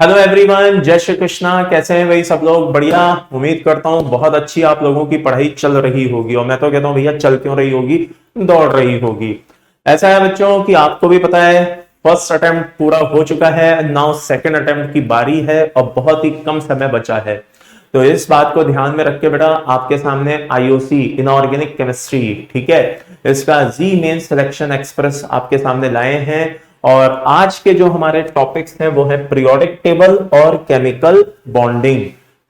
Hello everyone, जय श्री कृष्णा। कैसे हैं भाई सब लोग? बढ़िया। उम्मीद करता हूँ बहुत अच्छी आप लोगों की पढ़ाई चल रही होगी। और मैं तो कहता हूँ भैया, चल क्यों रही होगी, दौड़ रही होगी। ऐसा है बच्चों कि आपको भी पता है फर्स्ट अटेम्प्ट पूरा हो चुका है, नाउ सेकंड अटेम्प्ट की बारी है और बहुत ही कम समय बचा है। तो इस बात को ध्यान में रख के बेटा आपके सामने आईओसी इनऑर्गेनिक केमिस्ट्री, ठीक है, इसका जी मेन सिलेक्शन एक्सप्रेस आपके सामने लाए हैं। और आज के जो हमारे टॉपिक्स हैं वो है पीरियोडिक टेबल और केमिकल बॉन्डिंग।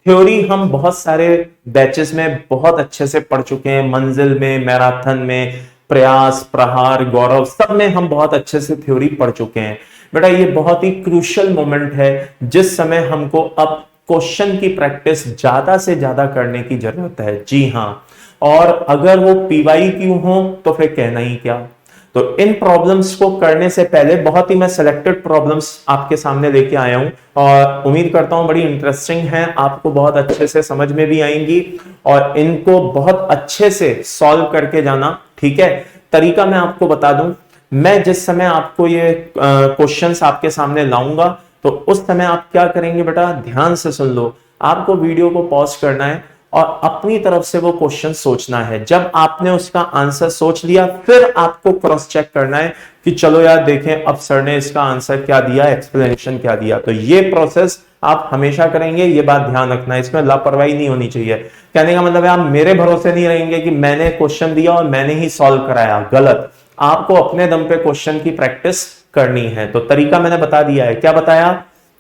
थ्योरी हम बहुत सारे बैचेस में बहुत अच्छे से पढ़ चुके हैं, मंजिल में, मैराथन में, प्रयास, प्रहार, गौरव, सब में हम बहुत अच्छे से थ्योरी पढ़ चुके हैं। बेटा ये बहुत ही क्रूशियल मोमेंट है जिस समय हमको अब क्वेश्चन की प्रैक्टिस ज्यादा से ज्यादा करने की जरूरत है। जी हाँ, और अगर वो पीवाई क्यू हो तो फिर कहना ही क्या। तो इन प्रॉब्लम्स को करने से पहले बहुत ही मैं सिलेक्टेड प्रॉब्लम्स आपके सामने लेके आया हूं और उम्मीद करता हूं बड़ी इंटरेस्टिंग हैं, आपको बहुत अच्छे से समझ में भी आएंगी और इनको बहुत अच्छे से सॉल्व करके जाना। ठीक है, तरीका मैं आपको बता दूं। मैं जिस समय आपको ये क्वेश्चंस आपके सामने लाऊंगा तो उस समय आप क्या करेंगे बेटा, ध्यान से सुन लो। आपको वीडियो को पॉज करना है और अपनी तरफ से वो क्वेश्चन सोचना है। जब आपने उसका आंसर सोच लिया फिर आपको क्रॉस चेक करना है कि चलो यार देखें अब सर ने इसका आंसर क्या दिया, एक्सप्लेनेशन क्या दिया। तो ये प्रोसेस आप हमेशा करेंगे, ये बात ध्यान रखना है, इसमें लापरवाही नहीं होनी चाहिए। कहने का मतलब है आप मेरे भरोसे नहीं रहेंगे कि मैंने क्वेश्चन दिया और मैंने ही सॉल्व कराया, गलत। आपको अपने दम पे क्वेश्चन की प्रैक्टिस करनी है। तो तरीका मैंने बता दिया है। क्या बताया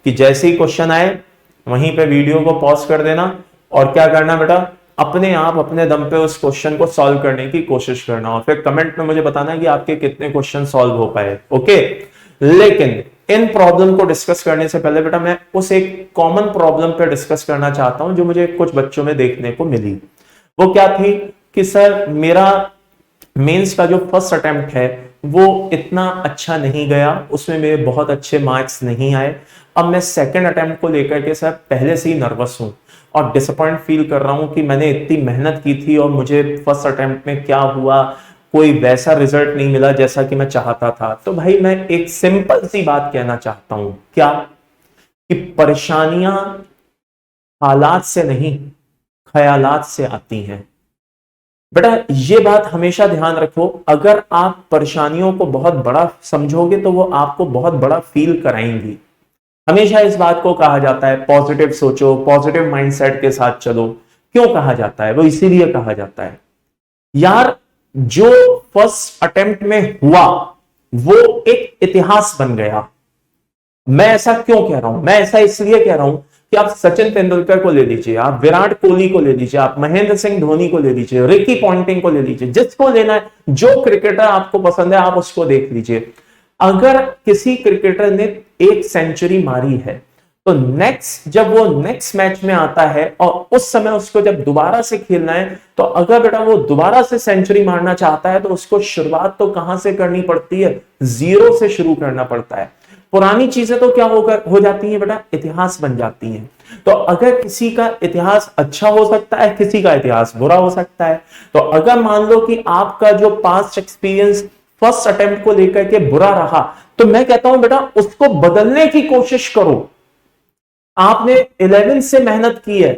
कि जैसे ही क्वेश्चन आए वहीं पे वीडियो को पॉज कर देना और क्या करना बेटा, अपने आप अपने दम पे उस क्वेश्चन को सॉल्व करने की कोशिश करना और फिर कमेंट में मुझे बताना कि आपके कितने क्वेश्चन सॉल्व हो पाए। ओके, लेकिन इन प्रॉब्लम को डिस्कस करने से पहले बेटा मैं उस एक कॉमन प्रॉब्लम पे डिस्कस करना चाहता हूं जो मुझे कुछ बच्चों में देखने को मिली। वो क्या थी कि सर मेरा मेंस का जो फर्स्ट अटेम्प्ट है वो इतना अच्छा नहीं गया, उसमें मेरे बहुत अच्छे मार्क्स नहीं आए। अब मैं सेकंड अटेम्प्ट को लेकर के सर पहले से ही नर्वस हूं और डिसअपॉइंट फील कर रहा हूं कि मैंने इतनी मेहनत की थी और मुझे फर्स्ट अटेम्प्ट में क्या हुआ, कोई वैसा रिजल्ट नहीं मिला जैसा कि मैं चाहता था। तो भाई मैं एक सिंपल सी बात कहना चाहता हूं, क्या कि परेशानियां हालात से नहीं ख्यालात से आती हैं। बेटा ये बात हमेशा ध्यान रखो, अगर आप परेशानियों को बहुत बड़ा समझोगे तो वो आपको बहुत बड़ा फील कराएंगी। हमेशा इस बात को कहा जाता है पॉजिटिव सोचो, पॉजिटिव माइंडसेट के साथ चलो। क्यों कहा जाता है? वो इसीलिए कहा जाता है यार, जो फर्स्ट अटेम्प्ट में हुआ वो एक इतिहास बन गया। मैं ऐसा क्यों कह रहा हूं? मैं ऐसा इसलिए कह रहा हूं कि आप सचिन तेंदुलकर को ले लीजिए, आप विराट कोहली को ले लीजिए, आप महेंद्र सिंह धोनी को ले लीजिए, रिकी पॉन्टिंग को ले लीजिए, जिसको लेना है, जो क्रिकेटर आपको पसंद है आप उसको देख लीजिए। अगर किसी क्रिकेटर ने एक सेंचुरी मारी है तो नेक्स्ट जब वो नेक्स्ट मैच में आता है और उस समय उसको जब दोबारा से खेलना है, तो अगर बेटा वो दोबारा से सेंचुरी मारना चाहता है तो उसको शुरुआत तो कहां से करनी पड़ती है? जीरो से शुरू करना पड़ता है। पुरानी चीजें तो क्या हो जाती हैं बेटा, इतिहास बन जाती हैं। तो अगर किसी का इतिहास अच्छा हो सकता है, किसी का इतिहास बुरा हो सकता है। तो अगर मान लो कि आपका जो पास्ट एक्सपीरियंस फर्स्ट अटेम्प्ट को लेकर के बुरा रहा, तो मैं कहता हूं बेटा उसको बदलने की कोशिश करो। आपने 11th से मेहनत की है,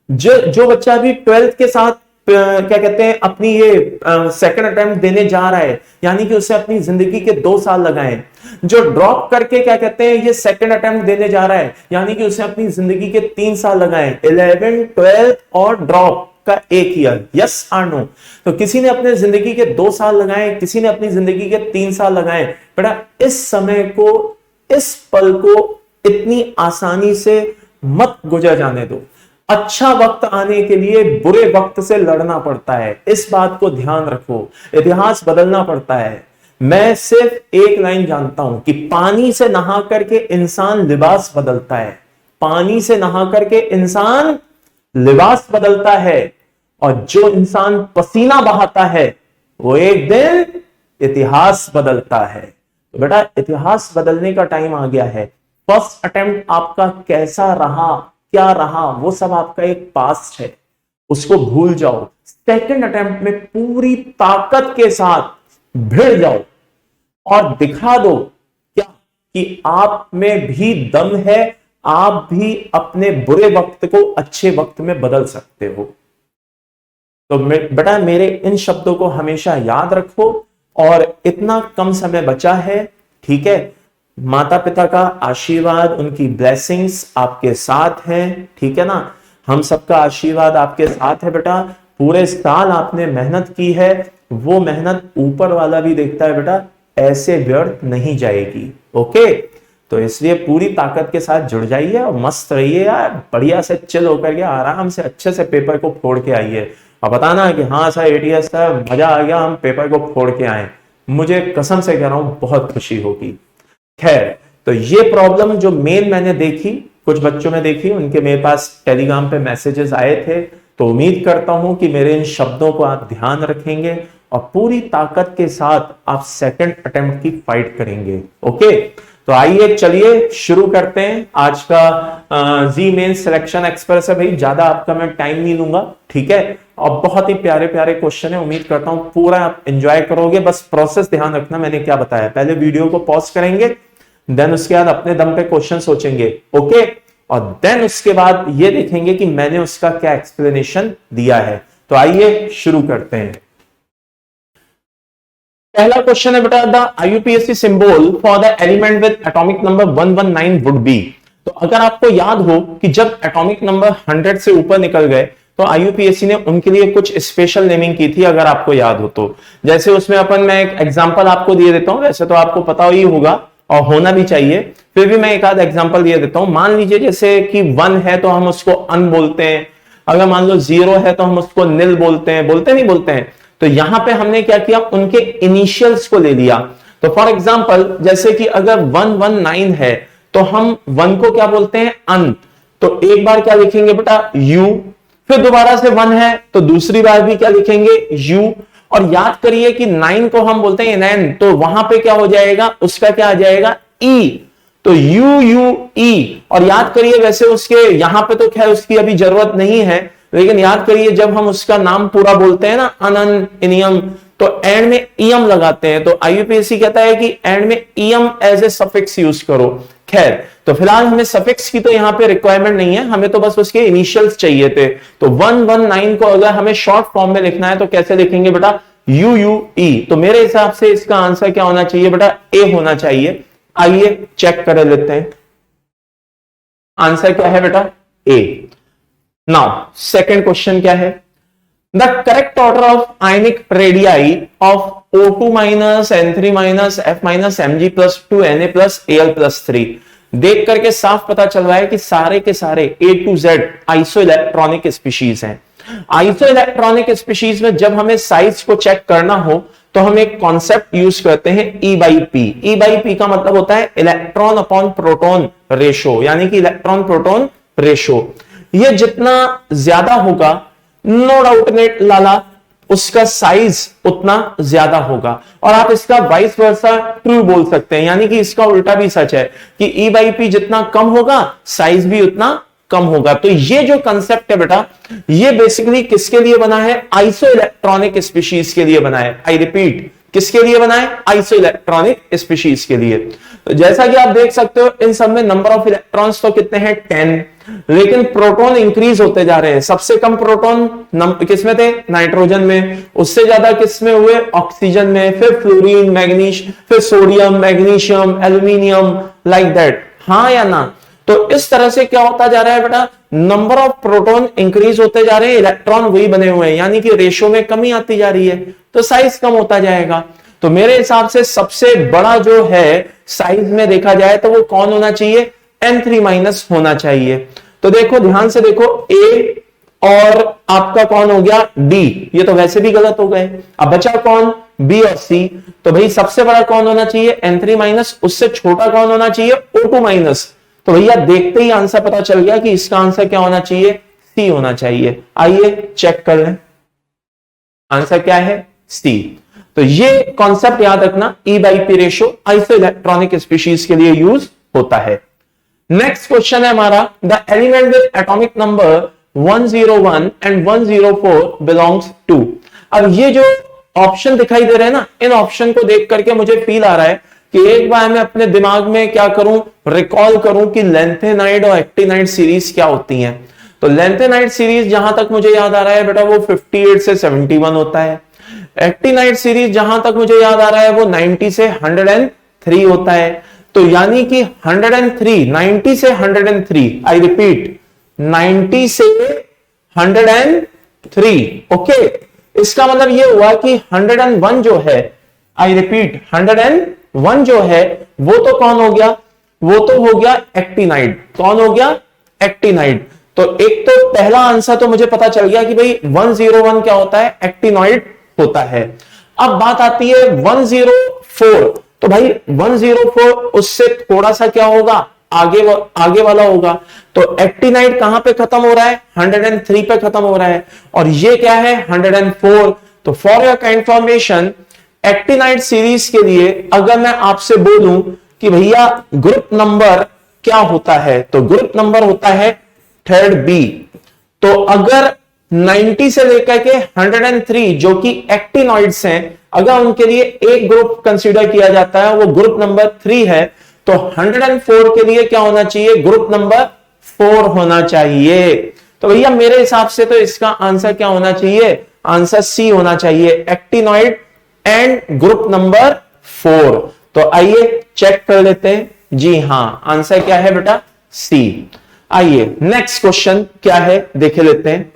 जो बच्चा अभी 12th के साथ क्या कहते हैं अपनी ये सेकंड अटेम्प्ट देने जा रहा है, यानी कि उसे अपनी जिंदगी के 2 साल लगाए। जो ड्रॉप करके क्या कहते हैं ये सेकंड अटेम्प्ट देने जा रहा है, यानी कि उसे अपनी जिंदगी के 3 साल लगाए। 11, 12 और ड्रॉप का 1 ईयर, यस और नो। तो किसी ने अपने जिंदगी के 2 साल लगाए, किसी ने अपनी जिंदगी के 3 साल लगाए। बेटा इस समय को, इस पल को इतनी आसानी से मत गुजर जाने दो। अच्छा वक्त आने के लिए बुरे वक्त से लड़ना पड़ता है, इस बात को ध्यान रखो। इतिहास बदलना पड़ता है। मैं सिर्फ एक लाइन जानता हूं कि पानी से नहा करके इंसान लिबास बदलता है, पानी से नहा करके इंसान लिबास बदलता है, और जो इंसान पसीना बहाता है वो एक दिन इतिहास बदलता है। तो बेटा इतिहास बदलने का टाइम आ गया है। फर्स्ट अटेम्प्ट आपका कैसा रहा, क्या रहा, वो सब आपका एक पास्ट है, उसको भूल जाओ। सेकंड अटेम्प्ट में पूरी ताकत के साथ भिड़ जाओ और दिखा दो क्या कि आप में भी दम है, आप भी अपने बुरे वक्त को अच्छे वक्त में बदल सकते हो। तो बेटा मेरे इन शब्दों को हमेशा याद रखो। और इतना कम समय बचा है, ठीक है, माता पिता का आशीर्वाद, उनकी ब्लेसिंग्स आपके साथ है, ठीक है ना, हम सबका आशीर्वाद आपके साथ है बेटा। पूरे साल आपने मेहनत की है, वो मेहनत ऊपर वाला भी देखता है बेटा, ऐसे व्यर्थ नहीं जाएगी। ओके, तो इसलिए पूरी ताकत के साथ जुड़ जाइए और मस्त रहिए यार, बढ़िया से चिल होकर के आराम से अच्छे से पेपर को फोड़ के आइए और बताना कि हाँ सर एटीएस सर मजा आ गया, हम पेपर को फोड़ के आए। मुझे कसम से कह रहा हूं बहुत खुशी होगी। खैर, तो ये प्रॉब्लम जो मेन मैंने देखी, कुछ बच्चों में देखी, उनके मेरे पास टेलीग्राम पे मैसेजेस आए थे, तो उम्मीद करता हूं कि मेरे इन शब्दों को आप ध्यान रखेंगे और पूरी ताकत के साथ आप सेकंड अटेम्प्ट की फाइट करेंगे। ओके, तो आइए चलिए शुरू करते हैं आज का जी मेन सिलेक्शन एक्सप्रेस है। भाई ज्यादा आपका मैं टाइम नहीं लूंगा, ठीक है, और बहुत ही प्यारे प्यारे क्वेश्चन है, उम्मीद करता हूं पूरा आप एंजॉय करोगे। बस प्रोसेस ध्यान रखना, मैंने क्या बताया, पहले वीडियो को पॉज करेंगे, देन उसके बाद अपने दम पे क्वेश्चन सोचेंगे, ओके, और देन उसके बाद ये देखेंगे कि मैंने उसका क्या एक्सप्लेनेशन दिया है। तो आइए शुरू करते हैं। पहला क्वेश्चन है बेटा, the IUPAC symbol for the element with atomic number 119 would be. तो अगर आपको याद हो कि जब एटॉमिक नंबर 100 से ऊपर निकल गए तो आईयूपीएसी ने उनके लिए कुछ स्पेशल नेमिंग की थी, अगर आपको याद हो तो। जैसे उसमें मैं एक एग्जांपल आपको दिए देता हूं, वैसे तो आपको पता ही होगा और होना भी चाहिए, फिर भी मैं एक आध एग्जांपल दिए देता हूं। मान लीजिए जैसे कि 1 है तो हम उसको अन बोलते हैं, अगर मान लो 0 है तो हम उसको निल बोलते हैं, बोलते नहीं बोलते हैं। तो यहां पे हमने क्या किया, उनके इनिशियल्स को ले लिया। तो फॉर एग्जांपल जैसे कि अगर 119 है तो हम 1 को क्या बोलते हैं, अन, तो एक बार क्या लिखेंगे बेटा, यू, फिर दोबारा से 1 है तो दूसरी बार भी क्या लिखेंगे, यू, और याद करिए कि 9 को हम बोलते हैं एन, तो वहां पे क्या हो जाएगा, उसका क्या आ जाएगा, ई, तो यू यू ई। और याद करिए वैसे उसके यहां पे तो खैर उसकी अभी जरूरत नहीं है, लेकिन याद करिए जब हम उसका नाम पूरा बोलते हैं ना, अनन इनियम, तो एंड में ईएम लगाते हैं। तो आईयूपीएसी कहता है कि एंड में ium as a suffix use करो। खैर, तो फिलहाल हमें सफिक्स की तो यहां पे रिक्वायरमेंट नहीं है, हमें तो बस उसके इनिशियल्स चाहिए थे। तो 119 को अगर हमें शॉर्ट फॉर्म में लिखना है तो कैसे लिखेंगे बेटा, यू यू ई। तो मेरे हिसाब से इसका आंसर क्या होना चाहिए बेटा, ए होना चाहिए। आइए चेक कर लेते हैं, आंसर क्या है बेटा, ए। नाउ सेकंड क्वेश्चन क्या है, the correct order of ionic radii of O2 minus N3 minus F minus Mg plus 2 Na plus Al plus 3। देख करके साफ पता चल रहा है कि सारे के सारे A to Z iso electronic species हैं। आइसो इलेक्ट्रॉनिक स्पीशीज में जब हमें साइज को चेक करना हो तो हम एक कॉन्सेप्ट यूज करते हैं E/P। E/P का मतलब होता है इलेक्ट्रॉन अपॉन प्रोटॉन रेशो, यानी कि इलेक्ट्रॉन प्रोटॉन रेशो। ये जितना ज्यादा होगा, नो डाउट नेट लाला, उसका साइज उतना ज्यादा होगा। और आप इसका वाइस वर्सा ट्रू बोल सकते हैं, यानी कि इसका उल्टा भी सच है कि E/P जितना कम होगा साइज भी उतना कम होगा। तो ये जो कंसेप्ट है बेटा, ये बेसिकली किसके लिए बना है, आइसो इलेक्ट्रॉनिक स्पीशीज के लिए बना है। आई रिपीट, किसके लिए बना है, आइसो इलेक्ट्रॉनिक स्पीशीज के लिए। तो जैसा कि आप देख सकते हो इन सब में नंबर ऑफ इलेक्ट्रॉन्स तो कितने हैं, 10, लेकिन प्रोटॉन इंक्रीज होते जा रहे हैं। सबसे कम प्रोटॉन किसमें थे, नाइट्रोजन में, उससे ज्यादा किसमें हुए, ऑक्सीजन में, फिर फ्लोरीन, मैग्नीशियम, फिर sodium, magnesium, aluminium, like that, हाँ या ना। तो इस तरह से क्या होता जा रहा है बेटा, नंबर ऑफ प्रोटॉन इंक्रीज होते जा रहे हैं, इलेक्ट्रॉन वही बने हुए हैं, यानी कि रेशियो में कमी आती जा रही है, तो साइज कम होता जाएगा। तो मेरे हिसाब से सबसे बड़ा जो है साइज में देखा जाए तो वो कौन होना चाहिए, N3 माइनस होना चाहिए। तो देखो ध्यान से देखो, A और आपका कौन हो गया, D, ये तो वैसे भी गलत हो गए। अब बचा कौन, B और C। तो भाई सबसे बड़ा कौन होना चाहिए, N3 माइनस, उससे छोटा कौन होना चाहिए, O2 माइनस। तो भैया देखते ही आंसर पता चल गया कि इसका आंसर क्या होना चाहिए, C होना चाहिए। आइए चेक कर लें, आंसर क्या है, C। तो ये कॉन्सेप्ट याद रखना, E/P ratio iso electronic species के लिए यूज होता है। नेक्स्ट क्वेश्चन है हमारा, the element with atomic number 101 and 104 belongs to. अब ये जो ऑप्शन दिखाई दे रहे हैं ना, इन ऑप्शन को देख करके मुझे फील आ रहा है कि एक बार मैं अपने दिमाग में क्या करूं, रिकॉल करूं कि लैंथेनाइड और एक्टिनाइड सीरीज क्या होती हैं। तो लैंथेनाइड सीरीज जहां तक मुझे याद आ रहा है बेटा वो 58 से 71 होता है। एक्टिनाइड सीरीज जहां तक मुझे याद आ रहा है वो 90 से 103 होता है। तो यानी कि 103, 90 से 103, आई रिपीट 90 से 103, ओके। इसका मतलब ये हुआ कि 101 जो है, आई रिपीट 101 जो है वो तो कौन हो गया, वो तो हो गया एक्टिनाइड। कौन हो गया, एक्टिनाइड। तो एक तो पहला आंसर तो मुझे पता चल गया कि भाई 101 क्या होता है, एक्टिनॉइड होता है। अब बात आती है 104। तो भाई 104 उससे थोड़ा सा क्या होगा, आगे वाला होगा। तो एक्टिनाइड कहां पे खत्म हो रहा है, 103 पे खत्म हो रहा है, और ये क्या है 104। तो for your information, actinide series के लिए अगर मैं आपसे बोलूं कि भैया ग्रुप नंबर क्या होता है, तो ग्रुप नंबर होता है थर्ड बी। तो अगर 90 से लेकर के 103 जो कि एक्टिनॉइड्स हैं, अगर उनके लिए एक ग्रुप कंसीडर किया जाता है वो ग्रुप नंबर 3 है, तो 104 के लिए क्या होना चाहिए, ग्रुप नंबर 4 होना चाहिए। तो भैया मेरे हिसाब से तो इसका आंसर क्या होना चाहिए, आंसर सी होना चाहिए, एक्टिनॉइड एंड ग्रुप नंबर 4। तो आइए चेक कर लेते हैं। जी हां, आंसर क्या है बेटा, सी। आइए नेक्स्ट क्वेश्चन क्या है देख लेते हैं।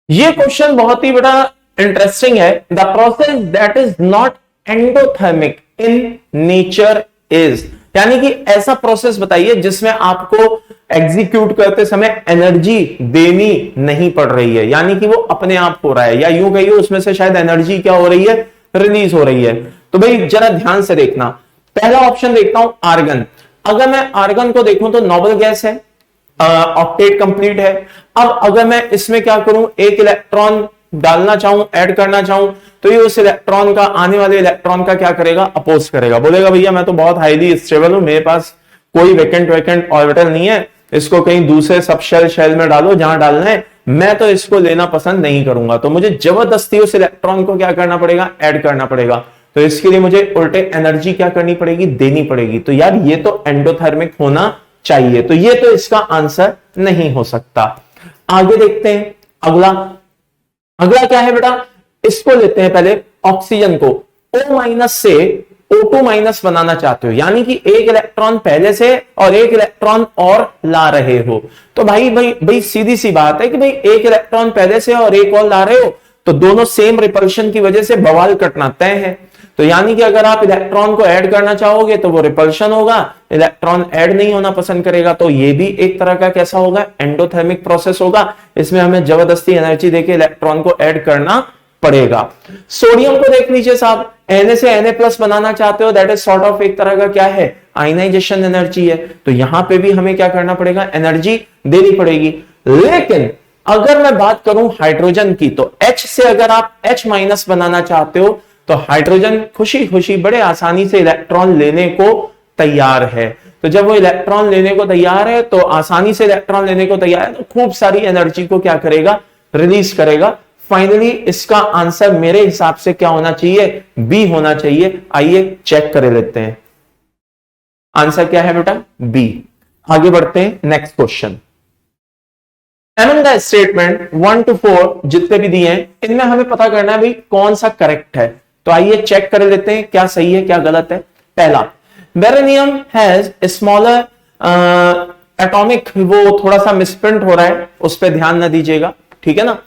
ये क्वेश्चन बहुत ही बड़ा इंटरेस्टिंग है। The process that is not endothermic in nature is, यानी कि ऐसा प्रोसेस बताइए जिसमें आपको एग्जीक्यूट करते समय एनर्जी देनी नहीं पड़ रही है, यानी कि वो अपने आप हो रहा है, या यूं कहिए उसमें से शायद एनर्जी क्या हो रही है, रिलीज हो रही है। तो भाई जरा ध्यान से देखना, पहला ऑप्शन देखता हूं आर्गन। अगर मैं आर्गन को देखूं तो नोबल गैस है, ऑक्टेट कंप्लीट है। अब अगर मैं इसमें क्या करूं, एक इलेक्ट्रॉन डालना चाहूं, ऐड करना चाहूं, तो ये उस इलेक्ट्रॉन का, आने वाले इलेक्ट्रॉन का क्या करेगा, अपोज करेगा, बोलेगा भैया मैं तो बहुत हाईली स्टेबल हूं, मेरे पास कोई वैकेंट ऑर्बिटल नहीं है, इसको कहीं दूसरे सब शेल में डालो जहां डालना है, मैं तो इसको लेना पसंद नहीं करूंगा। तो मुझे जबरदस्ती उस इलेक्ट्रॉन को क्या करना पड़ेगा, ऐड करना पड़ेगा। तो इसके लिए मुझे उल्टे एनर्जी क्या करनी पड़ेगी, देनी पड़ेगी। तो यार ये तो एंडोथर्मिक होना चाहिए, तो ये तो इसका आंसर नहीं हो सकता। आगे देखते हैं अगला क्या है बेटा, इसको लेते हैं पहले, ऑक्सीजन को O- से O2- बनाना चाहते हो, यानी कि एक इलेक्ट्रॉन पहले से और एक इलेक्ट्रॉन और ला रहे हो। तो भाई सीधी सी बात है कि भाई एक इलेक्ट्रॉन पहले से और एक और ला रहे हो, तो दोनों सेम रिपल्शन की वजह से बवाल कटना तय है। तो यानी कि अगर आप इलेक्ट्रॉन को ऐड करना चाहोगे तो वो रिपल्शन होगा, इलेक्ट्रॉन ऐड नहीं होना पसंद करेगा, तो ये भी एक तरह का कैसा होगा, एंडोथर्मिक प्रोसेस होगा। इसमें हमें जबरदस्ती एनर्जी देके इलेक्ट्रॉन को ऐड करना पड़ेगा। सोडियम को देख लीजिए साहब, Na से Na+ बनाना चाहते हो, दैट इज सॉर्ट ऑफ एक तरह का क्या है, आयनाइजेशन एनर्जी है। तो यहां पे भी हमें क्या करना पड़ेगा, एनर्जी देनी पड़ेगी। लेकिन अगर मैं बात करूं हाइड्रोजन की, तो H से अगर आप H- बनाना चाहते हो, तो हाइड्रोजन खुशी खुशी बड़े आसानी से इलेक्ट्रॉन लेने को तैयार है। तो जब वो इलेक्ट्रॉन लेने को तैयार है, तो आसानी से इलेक्ट्रॉन लेने को तैयार है, तो खूब सारी एनर्जी को क्या करेगा, रिलीज करेगा। फाइनली इसका आंसर मेरे हिसाब से क्या होना चाहिए, बी होना चाहिए। आइए चेक कर लेते हैं, आंसर क्या है बेटा, बी। आगे बढ़ते हैं नेक्स्ट क्वेश्चन। एमन द स्टेटमेंट 1 to 4 जितने भी दिए हैं, इनमें हमें पता करना है भाई कौन सा करेक्ट है। तो आइए चेक कर लेते हैं क्या सही है क्या गलत है। पहला, बेरेनियम हैज स्मॉलर एटॉमिक, वो थोड़ा सा मिसप्रिंट हो रहा है, उस पर ध्यान ना दीजिएगा, ठीक है ना।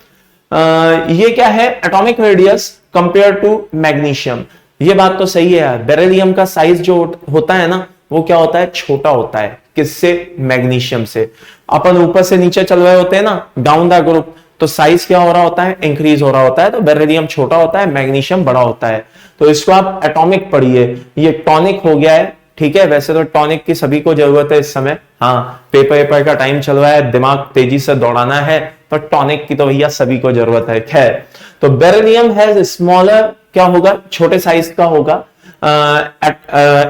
ये क्या है, atomic radius compare to magnesium. ये बात तो सही है यार, बेरिलियम का साइज जो होता है ना, वो क्या होता है, छोटा होता है। किससे, मैग्नीशियम से। अपन ऊपर से नीचे चल रहे होते हैं ना, डाउन द ग्रुप, तो साइज क्या हो रहा होता है, इंक्रीज हो रहा होता है। तो बेरिलियम छोटा होता है, मैग्नीशियम बड़ा होता है। तो इसको आप एटॉमिक पढ़िए। ये टॉनिक हो गया है, ठीक है। वैसे तो टॉनिक की सभी को जरूरत है इस समय, हाँ पेपर का टाइम चल रहा है, दिमाग तेजी से दौड़ाना है, तो टॉनिक की तो भैया सभी को जरूरत है। खैर, तो बेरिलियम हैज स्मॉलर, क्या होगा, छोटे साइज का होगा,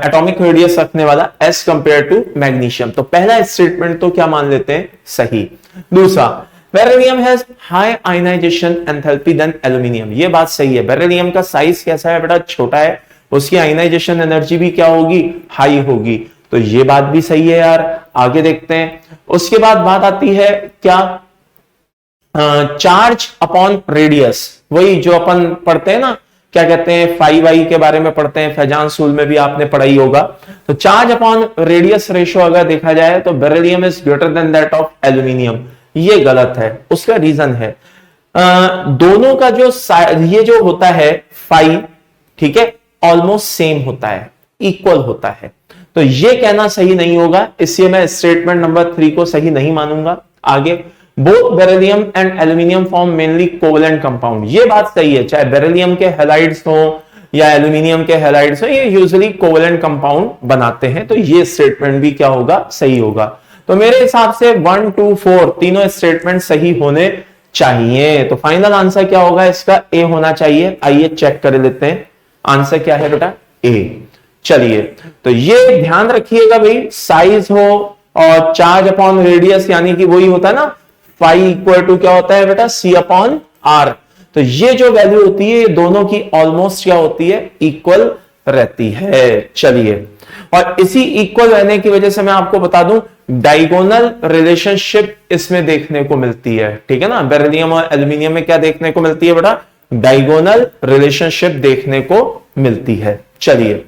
एटॉमिक रेडियस रखने वाला एज कंपेयर टू मैग्नीशियम। तो पहला स्टेटमेंट तो क्या मान लेते हैं, सही। दूसरा, beryllium has high ionization enthalpy than aluminium. ये बात सही है, बेरिलियम का साइज कैसा है बेटा, छोटा है, उसकी आयनाइजेशन एनर्जी भी क्या होगी, हाई होगी। तो ये बात भी सही है यार। आगे देखते हैं। उसके बाद बात आती है क्या, चार्ज अपॉन रेडियस, वही जो अपन पढ़ते हैं ना, क्या कहते हैं, 5I के बारे में पढ़ते हैं, फैजान सूल में भी आपने पढ़ाई होगा। तो चार्ज अपॉन रेडियस रेशियो अगर देखा जाए तो beryllium is greater than that of aluminium, ये गलत है। उसका रीजन है दोनों का जो ये जो होता है 5, ठीक है, ऑलमोस्ट सेम होता है, इक्वल होता है। तो ये कहना सही नहीं होगा, इसलिए मैं स्टेटमेंट नंबर 3 को सही नहीं मानूंगा। आगे, both beryllium and aluminium form mainly covalent compound, ये बात सही है। चाहे बेरिलियम के हैलाइड्स हो या एल्यूमिनियम के हैलाइड्स हो, ये यूजुअली कोवेलेंट कंपाउंड बनाते हैं। तो ये स्टेटमेंट भी क्या होगा, सही होगा। तो मेरे हिसाब से 1, 2, 4 तीनों स्टेटमेंट सही होने चाहिए। तो फाइनल आंसर क्या होगा इसका, ए होना चाहिए। आइए चेक कर लेते हैं आंसर क्या है बेटा, ए। चलिए, तो ये ध्यान रखिएगा भाई, साइज हो और चार्ज अपॉन रेडियस, यानी कि वही होता है ना, फाई इक्वल टू क्या होता है बेटा, सी अपॉन आर। तो ये जो वैल्यू होती है, ये दोनों की ऑलमोस्ट क्या होती है, इक्वल रहती है। चलिए, और इसी इक्वल रहने की वजह से मैं आपको बता दूं, डायगोनल रिलेशनशिप इसमें देखने को मिलती है, ठीक है ना। बेरिलियम और एल्यूमिनियम में क्या देखने को मिलती है बेटा, डायगोनल रिलेशनशिप देखने को मिलती है। चलिए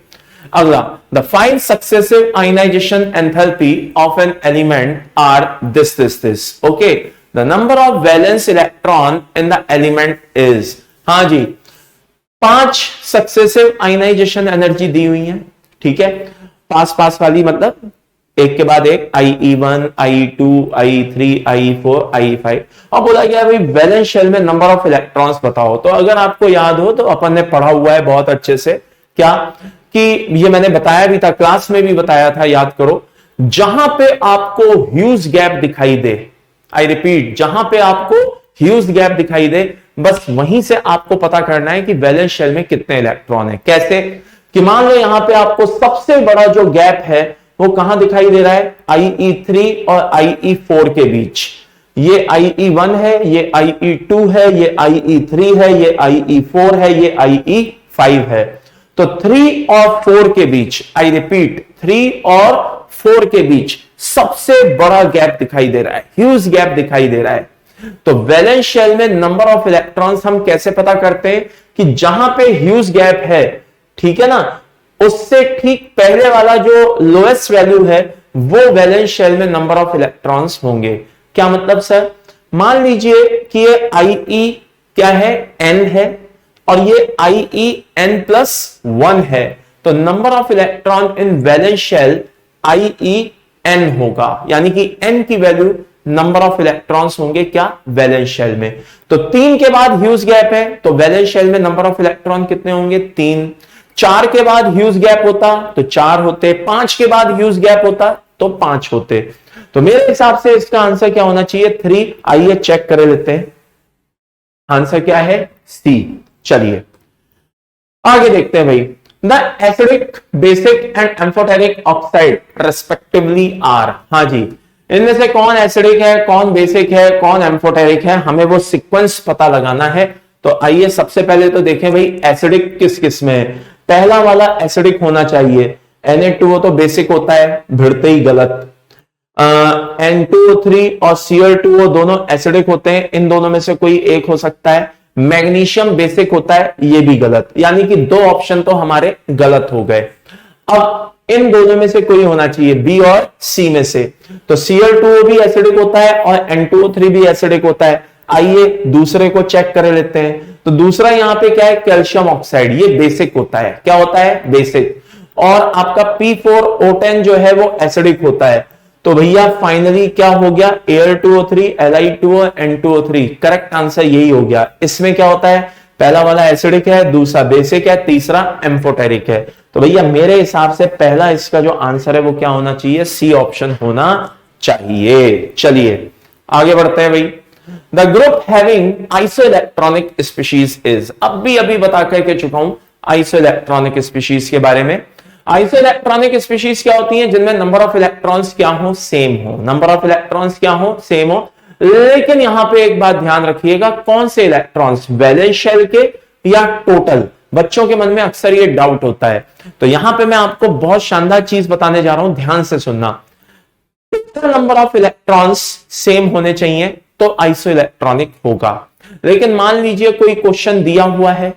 अगला, the 5 successive ionization enthalpy of an element are this. Okay, the number of valence electron in the element is, हाँ जी, 5 सक्सेसिव आयनाइजेशन एनर्जी दी हुई है, ठीक है, पास वाली, मतलब एक के बाद एक, IE1, IE2, IE3, IE4, IE5, और बोला गया भाई वैलेंस शेल में नंबर ऑफ इलेक्ट्रॉन्स बताओ। तो अगर आपको याद हो तो अपन ने पढ़ा हुआ है बहुत अच्छे से, क्या कि ये मैंने बताया भी था, क्लास में भी बताया था, याद करो, जहां पे आपको ह्यूज गैप दिखाई दे, आई रिपीट, जहां पे आपको ह्यूज गैप दिखाई दे, बस वहीं से आपको पता करना है कि वैलेंस शेल में कितने इलेक्ट्रॉन है। कैसे कि मान लो यहां पे आपको सबसे बड़ा जो गैप है वो कहां दिखाई दे रहा है, IE3 और IE4 के बीच। ये IE1 है, ये IE2 है, ये IE3 है, ये IE4 है, ये IE5 है। तो 3 और 4 के बीच, आई रिपीट, 3 और 4 के बीच सबसे बड़ा गैप दिखाई दे रहा है, ह्यूज गैप दिखाई दे रहा है। तो वैलेंस शेल में नंबर ऑफ इलेक्ट्रॉन्स हम कैसे पता करते हैं कि जहां पे ह्यूज गैप है, ठीक है ना, उससे ठीक पहले वाला जो लोएस्ट वैल्यू है वो वैलेंस शेल में नंबर ऑफ इलेक्ट्रॉन्स होंगे। क्या मतलब सर, मान लीजिए कि ये IE क्या है, n है, और ये IEn+1 है, तो number of electron in valence shell IEn होगा, यानी कि n की वैल्यू नंबर ऑफ इलेक्ट्रॉन्स होंगे क्या, वैलेंस शेल में। तो 3 के बाद ह्यूज गैप है, तो वैलेंस शेल में नंबर ऑफ इलेक्ट्रॉन कितने होंगे, 3। 4 के बाद ह्यूज गैप होता तो 4 होते, 5 के बाद ह्यूज गैप होता तो 5 होते। तो मेरे हिसाब से इसका आंसर क्या होना चाहिए, 3। आइए चेक कर लेते हैं, आंसर क्या है, C। चलिए आगे देखते हैं भाई, the acidic, basic and amphoteric oxide respectively are, हाँ जी, इनमें से कौन एसिडिक है, कौन बेसिक है, कौन एम्फोटेरिक है, हमें वो सीक्वेंस पता लगाना है। तो आइए सबसे पहले तो देखें भाई एसिडिक किस किस में है। पहला वाला एसिडिक होना चाहिए, Na2O तो बेसिक होता है, भिड़ते ही गलत। N2O3 और Cl2O दोनों एसिडिक होते हैं, इन दोनों में से कोई एक हो सकता है। मैग्नीशियम बेसिक होता है, ये भी गलत, यानी कि 2 ऑप्शन तो हमारे गलत हो गए। अब इन दोनों में से कोई होना चाहिए, बी और सी में से। तो Cl2O भी एसिडिक होता है और N2O3 भी एसिडिक होता है। आइए दूसरे को चेक कर लेते हैं। तो दूसरा यहां पे क्या है, कैल्शियम ऑक्साइड, ये बेसिक होता है। क्या होता है, बेसिक। और आपका P4O10 जो है वो एसिडिक होता है। तो भैया फाइनली क्या हो गया, Al2O3, Li2O, N2O3, correct answer यही हो गया। इसमें क्या होता है, पहला वाला एसिडिक है, दूसरा बेसिक है, तीसरा एम्फोटेरिक है। तो भैया मेरे हिसाब से पहला इसका जो आंसर है वो क्या होना चाहिए, सी ऑप्शन होना चाहिए। चलिए आगे बढ़ते हैं भाई। The group having isoelectronic species is, अभी बता करके चुका हूं आइसोइलेक्ट्रॉनिक स्पीशीज के बारे में। आइसोइलेक्ट्रॉनिक स्पीशीज क्या होती हैं, जिनमें नंबर ऑफ इलेक्ट्रॉन्स क्या हो, सेम हो, नंबर ऑफ इलेक्ट्रॉन्स क्या हो, सेम हो। लेकिन यहां पे एक बात ध्यान रखिएगा, कौन से इलेक्ट्रॉन्स, वैलेंस शेल के या टोटल। बच्चों के मन में अक्सर ये डाउट होता है। तो यहां पे मैं आपको बहुत शानदार चीज बताने जा रहा हूं, ध्यान से सुनना। Total number of electrons same होने चाहिए तो आइसो इलेक्ट्रॉनिक होगा। लेकिन मान लीजिए कोई क्वेश्चन दिया हुआ है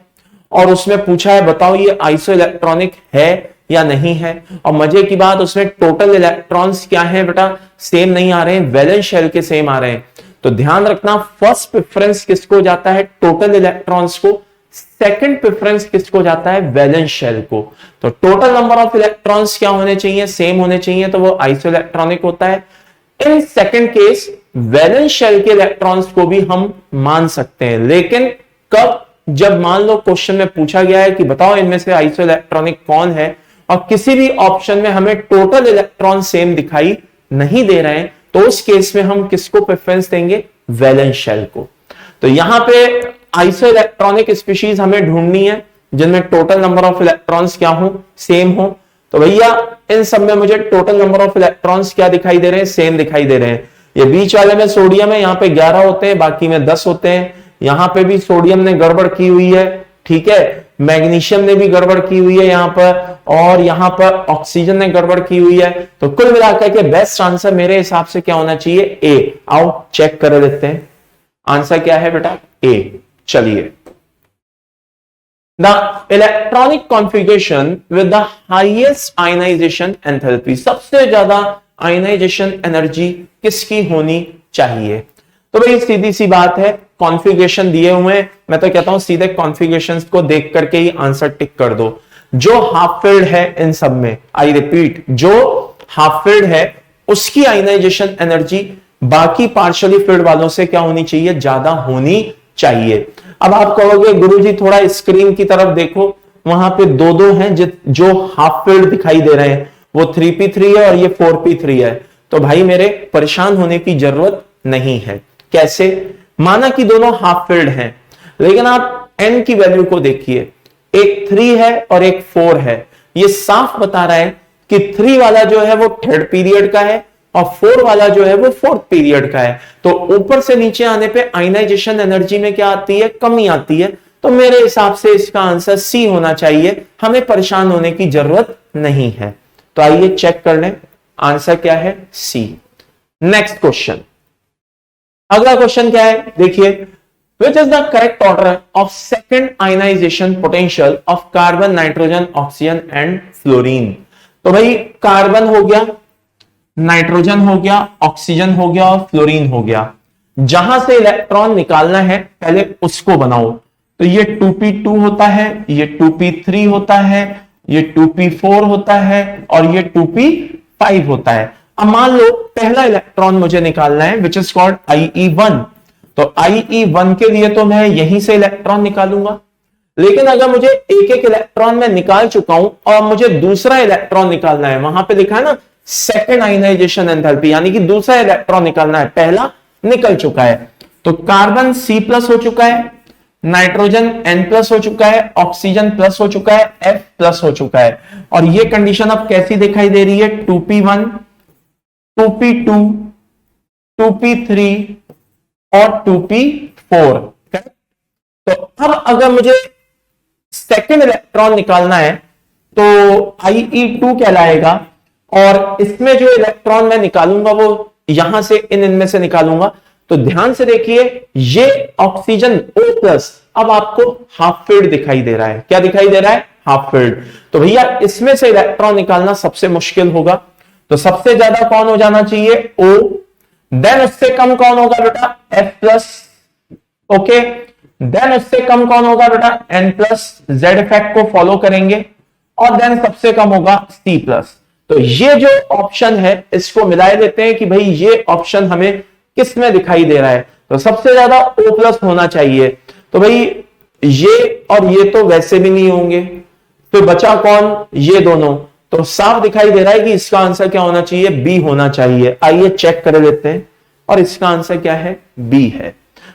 और उसमें पूछा है बताओ ये आइसो इलेक्ट्रॉनिक है या नहीं है, और मजे की बात उसमें टोटल इलेक्ट्रॉन्स क्या है बेटा, सेम नहीं आ रहे हैं, वैलेंस शेल के सेम आ रहे हैं। तो ध्यान रखना फर्स्ट प्रेफरेंस किसको जाता है, टोटल इलेक्ट्रॉन्स को। सेकंड प्रेफरेंस किसको जाता है, वैलेंस शेल को। तो टोटल नंबर ऑफ इलेक्ट्रॉन्स क्या होने चाहिए, सेम होने चाहिए, तो वो आइसो इलेक्ट्रॉनिक होता है। In second case valence shell के इलेक्ट्रॉन्स को भी हम मान सकते हैं, लेकिन कब, जब मान लो क्वेश्चन में पूछा गया है कि बताओ इनमें से आइसो इलेक्ट्रॉनिक कौन है, और किसी भी ऑप्शन में हमें टोटल इलेक्ट्रॉन सेम दिखाई नहीं दे रहे हैं, तो उस केस में हम किसको प्रेफरेंस देंगे, वैलेंस शेल को। तो यहां पे आइसो इलेक्ट्रॉनिक स्पीशीज हमें ढूंढनी है जिनमें टोटल नंबर ऑफ इलेक्ट्रॉन्स क्या हो, सेम हो। तो भैया इन सब में मुझे टोटल नंबर ऑफ इलेक्ट्रॉन्स क्या दिखाई दे रहे हैं, सेम दिखाई दे रहे हैं। ये बीच वाले में सोडियम है, यहां पे 11 होते हैं, बाकी में 10 होते हैं। यहां पे भी सोडियम ने गड़बड़ की हुई है, ठीक है, मैग्नीशियम ने भी गड़बड़ की हुई है यहां पर, और यहां पर ऑक्सीजन ने गड़बड़ की हुई है। तो कुल मिलाकर के बेस्ट आंसर मेरे हिसाब से क्या होना चाहिए, ए। आओ चेक कर लेते हैं, आंसर क्या है बेटा, ए। चलिए, the electronic configuration with the highest ionization enthalpy, सबसे ज्यादा आयनाइजेशन एनर्जी किसकी होनी चाहिए। तो भाई सीधी सी बात है, कॉन्फ़िगरेशन दिए हुए हैं, मैं तो कहता हूं सीधे कॉन्फ़िगरेशंस को देख करके ही आंसर टिक कर दो। जो हाफ फील्ड है इन सब में, आई रिपीट, जो हाफ फील्ड है उसकी आयनाइजेशन एनर्जी बाकी पार्शियली फील्ड वालों से क्या होनी चाहिए, ज्यादा होनी चाहिए। अब आप कहोगे गुरुजी थोड़ा स्क्रीन की तरफ देखो, वहां पे दो हैं जो हाफ फील्ड दिखाई दे रहे हैं, वो 3p3 है और ये 4p3 है। तो भाई मेरे परेशान होने की जरूरत नहीं है। कैसे, माना कि दोनों हाफ फील्ड हैं, लेकिन आप n की वैल्यू को देखिए, एक 3 है और एक 4 है। ये साफ बता रहा है कि 3 वाला जो है वो थर्ड पीरियड का है और 4 वाला जो है वो फोर्थ पीरियड का है। तो ऊपर से नीचे आने पे आयनाइजेशन एनर्जी में क्या आती है, कमी आती है। तो मेरे हिसाब से इसका आंसर सी होना चाहिए, हमें परेशान होने की जरूरत नहीं है। तो आइए चेक कर लें, आंसर क्या है, सी। नेक्स्ट क्वेश्चन, अगला क्वेश्चन क्या है, देखिए, which is the correct order of second ionization potential of carbon, nitrogen, oxygen and fluorine. तो भाई कार्बन हो गया, नाइट्रोजन हो गया, ऑक्सीजन हो गया और फ्लोरीन हो गया। जहां से इलेक्ट्रॉन निकालना है पहले उसको बनाओ। तो ये 2p2 होता है, ये 2p3 होता है, ये 2p4 होता है और ये 2p5 होता है। अब मान लो पहला इलेक्ट्रॉन मुझे निकालना है विच इज कॉल्ड IE1। तो IE1 के लिए तो मैं यहीं से इलेक्ट्रॉन निकालूंगा, लेकिन अगर मुझे एक एक इलेक्ट्रॉन में निकाल चुका हूं और मुझे दूसरा इलेक्ट्रॉन निकालना है, वहां पे लिखा है ना सेकेंड आयनाइजेशन एंथैल्पी, यानी कि दूसरा इलेक्ट्रॉन निकालना है, पहला निकल चुका है। तो कार्बन C+ हो चुका है, नाइट्रोजन N+ हो चुका है, ऑक्सीजन प्लस हो चुका है, F+ हो चुका है। और ये कंडीशन अब कैसी दिखाई दे रही है, 2p1, 2p2, 2p3 और 2p4। तो अब अगर मुझे सेकेंड इलेक्ट्रॉन निकालना है तो IE2 कहलाएगा, और इसमें जो इलेक्ट्रॉन मैं निकालूंगा वो यहां से इनमें से निकालूंगा। तो ध्यान से देखिए, ये ऑक्सीजन O+ अब आपको हाफ फील्ड दिखाई दे रहा है। क्या दिखाई दे रहा है, हाफ फील्ड। तो भैया इसमें से इलेक्ट्रॉन निकालना सबसे मुश्किल होगा। तो सबसे ज्यादा कौन हो जाना चाहिए, O, देन उससे कम कौन होगा बेटा, F+, ओके, देन उससे कम कौन होगा बेटा, N+, Z इफेक्ट को फॉलो करेंगे, और देन सबसे कम होगा C+। तो ये जो ऑप्शन है इसको मिला लेते हैं कि भाई ये ऑप्शन हमें किस में दिखाई दे रहा है। तो सबसे ज्यादा O+ होना चाहिए। तो भाई ये और ये तो वैसे भी नहीं होंगे, तो बचा कौन, ये दोनों। तो साफ दिखाई दे रहा है कि इसका आंसर क्या होना चाहिए, बी होना चाहिए। आइए चेक कर लेते हैं, और इसका आंसर क्या है, बी है।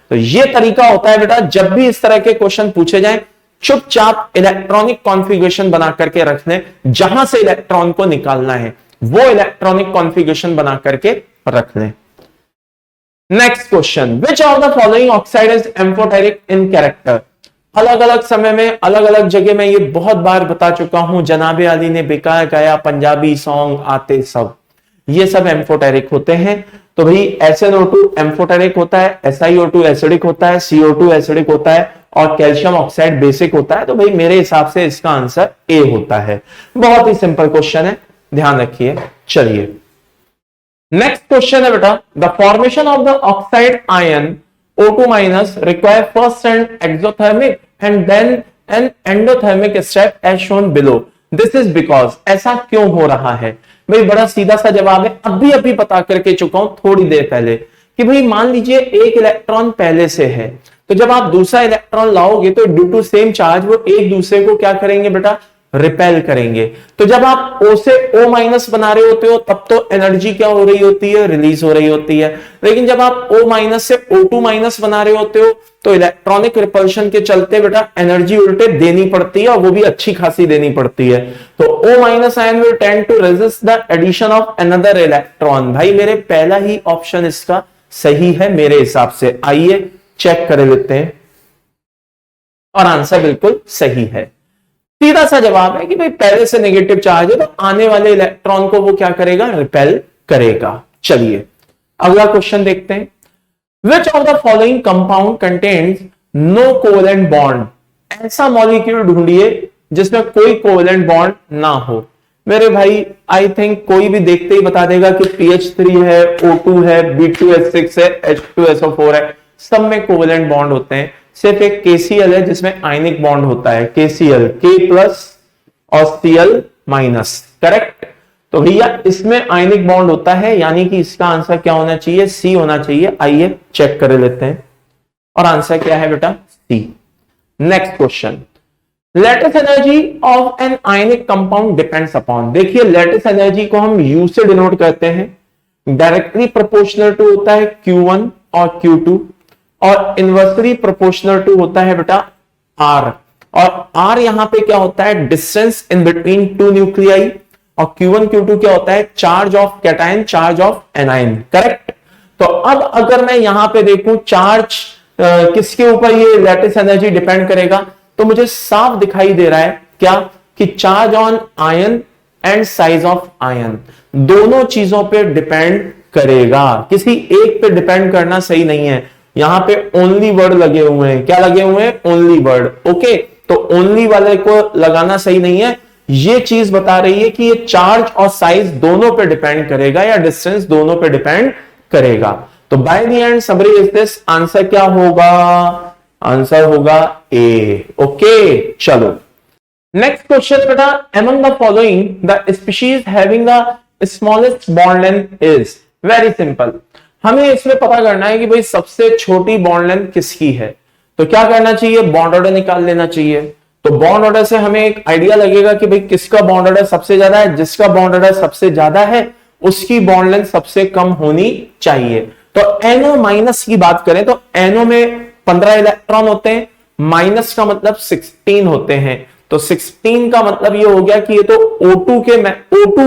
तो ये तरीका होता है बेटा, जब भी इस तरह के क्वेश्चन पूछे जाएं, चुपचाप इलेक्ट्रॉनिक कॉन्फ़िगरेशन बना करके रख लें, जहां से इलेक्ट्रॉन को निकालना है वो इलेक्ट्रॉनिक कॉन्फ़िगरेशन बना करके रख लें। Next question, which of the following oxide is amphoteric in character. अलग अलग समय में अलग अलग जगह में ये बहुत बार बता चुका हूं, जनाबे अली ने बेकार गाया, पंजाबी सॉन्ग आते सब, ये सब एम्फोटेरिक होते हैं। तो भाई SnO2 एम्फोटेरिक होता है, SiO2 एसिडिक होता है, CO2 एसिडिक होता है और कैल्शियम ऑक्साइड बेसिक होता है। तो भाई मेरे हिसाब से इसका आंसर ए होता है। बहुत ही सिंपल क्वेश्चन है, ध्यान रखिए। चलिए नेक्स्ट क्वेश्चन है बेटा, the formation of the oxide ion O2 minus require first and exothermic and then an endothermic step as shown below, this is because, ऐसा क्यों हो रहा है? भाई बड़ा सीधा सा जवाब है, अभी पता करके चुका हूं थोड़ी देर पहले, कि भाई मान लीजिए एक इलेक्ट्रॉन पहले से है, तो जब आप दूसरा इलेक्ट्रॉन लाओगे तो ड्यू टू सेम चार्ज वो एक दूसरे को क्या करेंगे बेटा, रिपेल करेंगे। तो जब आप O से O माइनस बना रहे होते हो तब तो एनर्जी क्या हो रही होती है, रिलीज हो रही होती है। लेकिन जब आप O माइनस से O2 माइनस बना रहे होते हो तो इलेक्ट्रॉनिक रिपल्शन के चलते बेटा एनर्जी उल्टे देनी पड़ती है, और वो भी अच्छी खासी देनी पड़ती है। तो O minus ion will tend to resist the addition of another electron. भाई मेरे पहला ही ऑप्शन इसका सही है मेरे हिसाब से। आइए चेक कर लेते हैं, और आंसर बिल्कुल सही है। सीधा सा जवाब है कि भाई पहले से नेगेटिव चार्ज है तो आने वाले इलेक्ट्रॉन को वो क्या करेगा, रिपेल करेगा। चलिए अगला क्वेश्चन देखते हैं। Which of the following compound contains no covalent bond, ऐसा मॉलिक्यूल ढूंढिए जिसमें कोई कोवेलेंट बॉन्ड ना हो। मेरे भाई आई थिंक कोई भी देखते ही बता देगा कि PH3 है, O2 है, B2H6 है, H2SO4 है, सब में कोवेलेंट बॉन्ड होते हैं। सिर्फ एक KCl है जिसमें आयनिक बॉन्ड होता है, KCl K प्लस और Cl माइनस, करेक्ट। तो भैया इसमें आयनिक बॉन्ड होता है, यानी कि इसका आंसर क्या होना चाहिए, C होना चाहिए। आइए चेक कर लेते हैं, और आंसर क्या है बेटा, C। Next question, lattice energy of an ionic compound depends upon. देखिए लेटिस एनर्जी को हम U से डिनोट करते हैं, डायरेक्टली प्रोपोर्शनल टू होता है Q1 और Q2, और इनवर्सली प्रोपोर्शनल टू होता है बेटा R। और R यहां पे क्या होता है, distance in between two nuclei, और Q1 Q2 क्या होता है, charge of cation, charge of anion, correct. तो अब अगर मैं यहां पे देखूं चार्ज किसके ऊपर ये लेटिस एनर्जी डिपेंड करेगा, तो मुझे साफ दिखाई दे रहा है क्या, कि charge on ion and size of ion, दोनों चीजों पे डिपेंड करेगा, किसी एक पे डिपेंड करना सही नहीं है। यहां पे ओनली वर्ड लगे हुए हैं, क्या लगे हुए हैं, ओनली वर्ड। ओके, तो ओनली वाले को लगाना सही नहीं है। ये चीज बता रही है कि ये चार्ज और साइज दोनों पे डिपेंड करेगा, या डिस्टेंस दोनों पे डिपेंड करेगा। तो by the end summary is this, answer क्या होगा, आंसर होगा ए। ओके चलो नेक्स्ट क्वेश्चन बेटा, among the following the species having the smallest bond length is, very simple. हमें इसमें पता करना है कि भाई सबसे छोटी बॉन्ड लेंथ किसकी है। तो क्या करना चाहिए, बॉन्ड ऑर्डर निकाल लेना चाहिए। तो बॉन्ड ऑर्डर से हमें एक आइडिया लगेगा कि भाई किसका बॉन्ड ऑर्डर सबसे ज्यादा है। जिसका बॉन्ड ऑर्डर सबसे ज्यादा है उसकी बॉन्ड लेंथ सबसे कम होनी चाहिए। तो NO माइनस की बात करें तो NO में 15 इलेक्ट्रॉन होते हैं, माइनस का मतलब 16 होते हैं। तो 16 का मतलब ये हो गया कि ये तो O2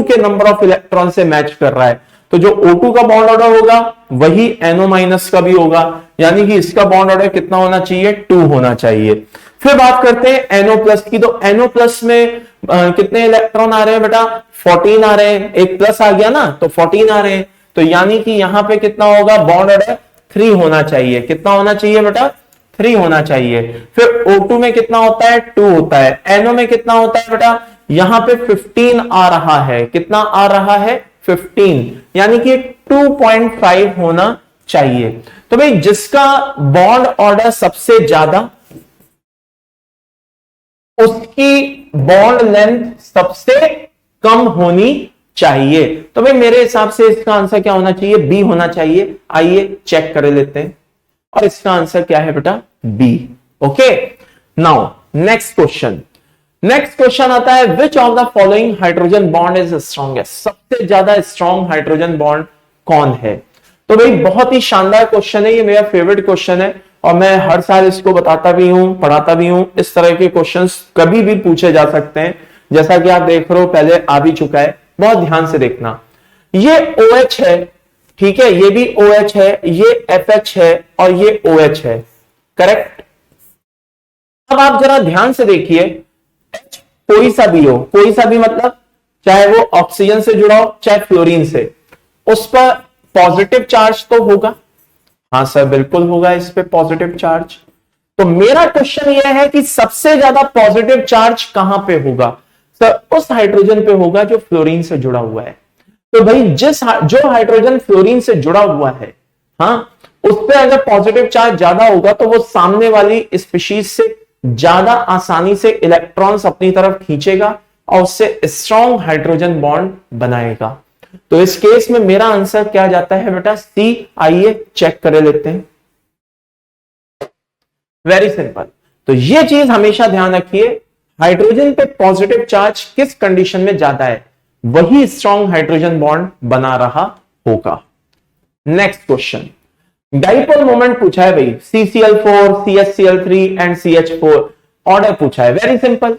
के नंबर ऑफ इलेक्ट्रॉन से मैच कर रहा है। तो जो O2 का बॉन्ड ऑर्डर होगा वही NO माइनस का भी होगा, यानी कि इसका बॉन्ड ऑर्डर कितना होना चाहिए, 2 होना चाहिए। फिर बात करते हैं NO प्लस की। तो NO प्लस में कितने इलेक्ट्रॉन आ रहे हैं बेटा, 14 आ रहे हैं, एक प्लस आ गया ना तो 14 आ रहे हैं। तो यानी कि यहां पे कितना होगा, बॉन्ड ऑर्डर 3 होना चाहिए। कितना होना चाहिए बेटा, 3 होना चाहिए। फिर O2 में कितना होता है, 2 होता है। NO में कितना होता है बेटा, यहां पे 15 आ रहा है। कितना आ रहा है, 15, यानी कि 2.5 होना चाहिए। तो भाई जिसका बॉन्ड ऑर्डर सबसे ज्यादा उसकी बॉन्ड लेंथ सबसे कम होनी चाहिए। तो भाई मेरे हिसाब से इसका आंसर क्या होना चाहिए, बी होना चाहिए। आइए चेक कर लेते हैं, और इसका आंसर क्या है बेटा, B. Okay now next question. Next question आता है, which of the following hydrogen bond is strongest, सबसे ज्यादा स्ट्रॉन्ग हाइड्रोजन बॉन्ड कौन है। तो भाई बहुत ही शानदार क्वेश्चन है, ये मेरा फेवरेट क्वेश्चन है और मैं हर साल इसको बताता भी हूं, पढ़ाता भी हूं। इस तरह के क्वेश्चंस कभी भी पूछे जा सकते हैं, जैसा कि आप देख रहे हो पहले आ भी चुका है। बहुत ध्यान से देखना, ये OH है, ठीक है, ये भी OH है, ये FH है और ये OH है, करेक्ट। अब आप जरा ध्यान से देखिए, कोई सा भी हो, कोई सा भी मतलब चाहे वो ऑक्सीजन से जुड़ा हो चाहे फ्लोरीन से, उस पर पॉजिटिव चार्ज तो होगा। हाँ सर बिल्कुल होगा इस पे पॉजिटिव चार्ज। तो मेरा क्वेश्चन यह है कि सबसे ज्यादा पॉजिटिव चार्ज कहां पे होगा? सर उस हाइड्रोजन पे होगा जो फ्लोरीन से जुड़ा हुआ है। तो भाई जो हाइड्रोजन फ्लोरीन से जुड़ा हुआ है, हाँ, उस पे अगर पॉजिटिव चार्ज ज्यादा होगा तो वो सामने वाली स्पीशीज से ज्यादा आसानी से इलेक्ट्रॉन्स अपनी तरफ खींचेगा और उससे स्ट्रॉन्ग हाइड्रोजन बॉन्ड बनाएगा। तो इस केस में मेरा आंसर क्या जाता है बेटा? सी। आइए चेक कर लेते हैं। Very simple. तो ये चीज हमेशा ध्यान रखिए, हाइड्रोजन पे पॉजिटिव चार्ज किस कंडीशन में ज्यादा है, वही स्ट्रॉन्ग हाइड्रोजन बॉन्ड बना रहा होगा। नेक्स्ट क्वेश्चन, डाइपोल मोमेंट पूछा है भाई, CCl4, CH3 and CH4 order पूछा है। वेरी सिंपल,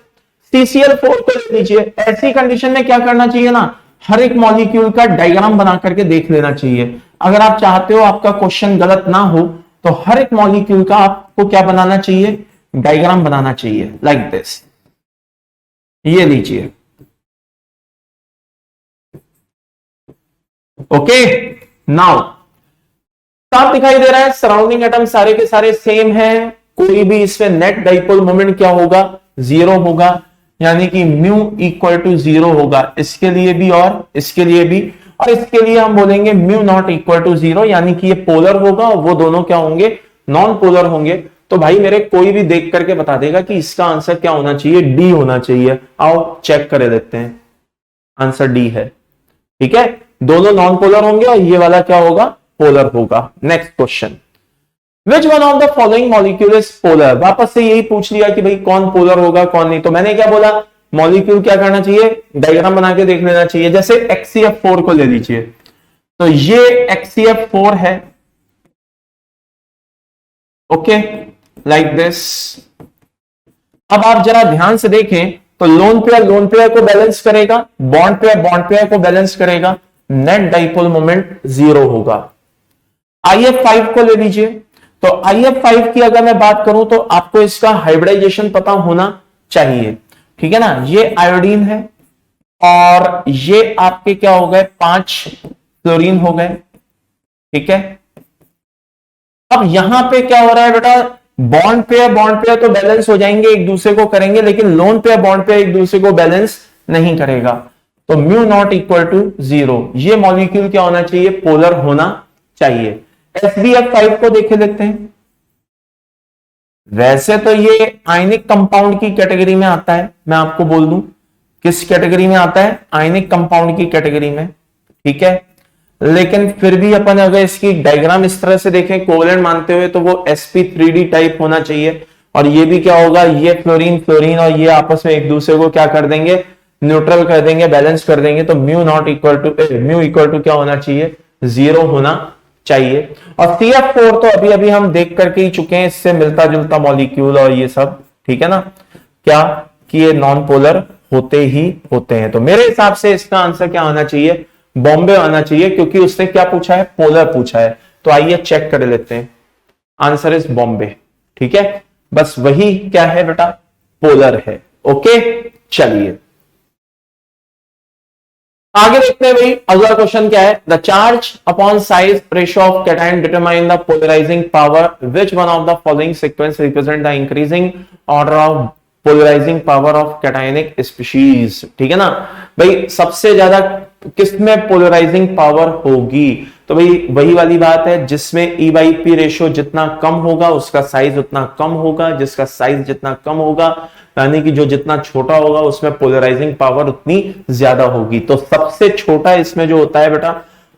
CCl4 को ले लीजिए। ऐसी कंडीशन में क्या करना चाहिए ना, हर एक मॉलिक्यूल का डायग्राम बना करके देख लेना चाहिए। अगर आप चाहते हो आपका क्वेश्चन गलत ना हो तो हर एक मॉलिक्यूल का आपको क्या बनाना चाहिए? डायग्राम बनाना चाहिए, लाइक दिस। ये लीजिए, ओके। नाउ साफ दिखाई दे रहा है, सराउंडिंग एटम सारे के सारे सेम हैं, कोई भी इसमें नेट डाइपोल मोमेंट क्या होगा? जीरो होगा, यानी कि म्यू इक्वल टू जीरो होगा, इसके लिए भी और इसके लिए भी। और इसके लिए हम बोलेंगे mu not equal to zero, यानी कि ये पोलर होगा और वो दोनों क्या होंगे? नॉन पोलर होंगे। तो भाई मेरे कोई भी देख करके बता देगा कि इसका आंसर क्या होना चाहिए? डी होना चाहिए। आओ चेक कर लेते हैं, आंसर डी है। ठीक है, दोनों नॉन पोलर होंगे और ये वाला क्या होगा? पोलर होगा। Next question, which one of the following molecule is polar? वापस से यही पूछ लिया कि भाई कौन पोलर होगा कौन नहीं। तो मैंने क्या बोला, मॉलिक्यूल क्या करना चाहिए? डायग्राम बना के देख लेना चाहिए। जैसे HCF4 को ले लीजिए, तो ये HCF4 है, ओके, लाइक दिस। अब आप जरा ध्यान से देखें तो लोन पेयर को बैलेंस करेगा, बॉन्ड पेयर को बैलेंस करेगा, नेट डाइपोल मोमेंट जीरो होगा। IF5 को ले लीजिए, तो IF5 की अगर मैं बात करूं तो आपको इसका हाइब्रिडाइजेशन पता होना चाहिए, ठीक है ना। ये आयोडीन है और ये आपके क्या हो गए? 5 फ्लोरीन हो गए, ठीक है। अब यहां पे क्या हो रहा है बेटा? बॉन्ड पेयर तो बैलेंस हो जाएंगे, एक दूसरे को करेंगे, लेकिन लोन पेयर बॉन्ड पेयर एक दूसरे को बैलेंस नहीं करेगा। तो mu not equal to zero, ये मॉलिक्यूल क्या होना चाहिए? पोलर होना चाहिए। SbF5 को देखे लेते हैं। वैसे तो ये आयनिक कंपाउंड की कैटेगरी में आता है, मैं आपको बोल दूं किस कैटेगरी में आता है? आयनिक कंपाउंड की कैटेगरी में, ठीक है। लेकिन फिर भी अपन अगर इसकी डायग्राम इस तरह से देखें कोवलेंट मानते हुए, तो वो sp3d टाइप होना चाहिए। और ये भी क्या होगा? ये फ्लोरीन और ये आपस में एक दूसरे को क्या कर देंगे? न्यूट्रल कर देंगे, बैलेंस कर देंगे। तो म्यू इक्वल टू क्या होना चाहिए? जीरो होना चाहिए। और CF4 तो अभी अभी हम देख करके ही चुके हैं, इससे मिलता जुलता मॉलिक्यूल और ये सब, ठीक है ना, क्या कि ये नॉन पोलर होते ही होते हैं। तो मेरे हिसाब से इसका आंसर क्या होना चाहिए? बॉम्बे आना चाहिए, क्योंकि उसने क्या पूछा है? पोलर पूछा है। तो आइए चेक कर लेते हैं, आंसर इज बॉम्बे, ठीक है। बस वही क्या है बेटा? पोलर है। ओके, चलिए आगे देखते हैं भाई। अगला क्वेश्चन क्या है? The charge upon size ratio of cation determine the polarizing power, which one of the following sequence represent the increasing order of polarizing power of cationic species. ठीक है ना भाई, सबसे ज्यादा किसमें पोलराइजिंग पावर होगी? तो भाई वही वाली बात है, जिसमें E/P रेशियो जितना कम होगा उसका साइज उतना कम होगा, जिसका साइज जितना कम होगा यानी कि जो जितना छोटा होगा उसमें पोलराइजिंग पावर उतनी ज्यादा होगी। तो सबसे छोटा इसमें जो होता है बेटा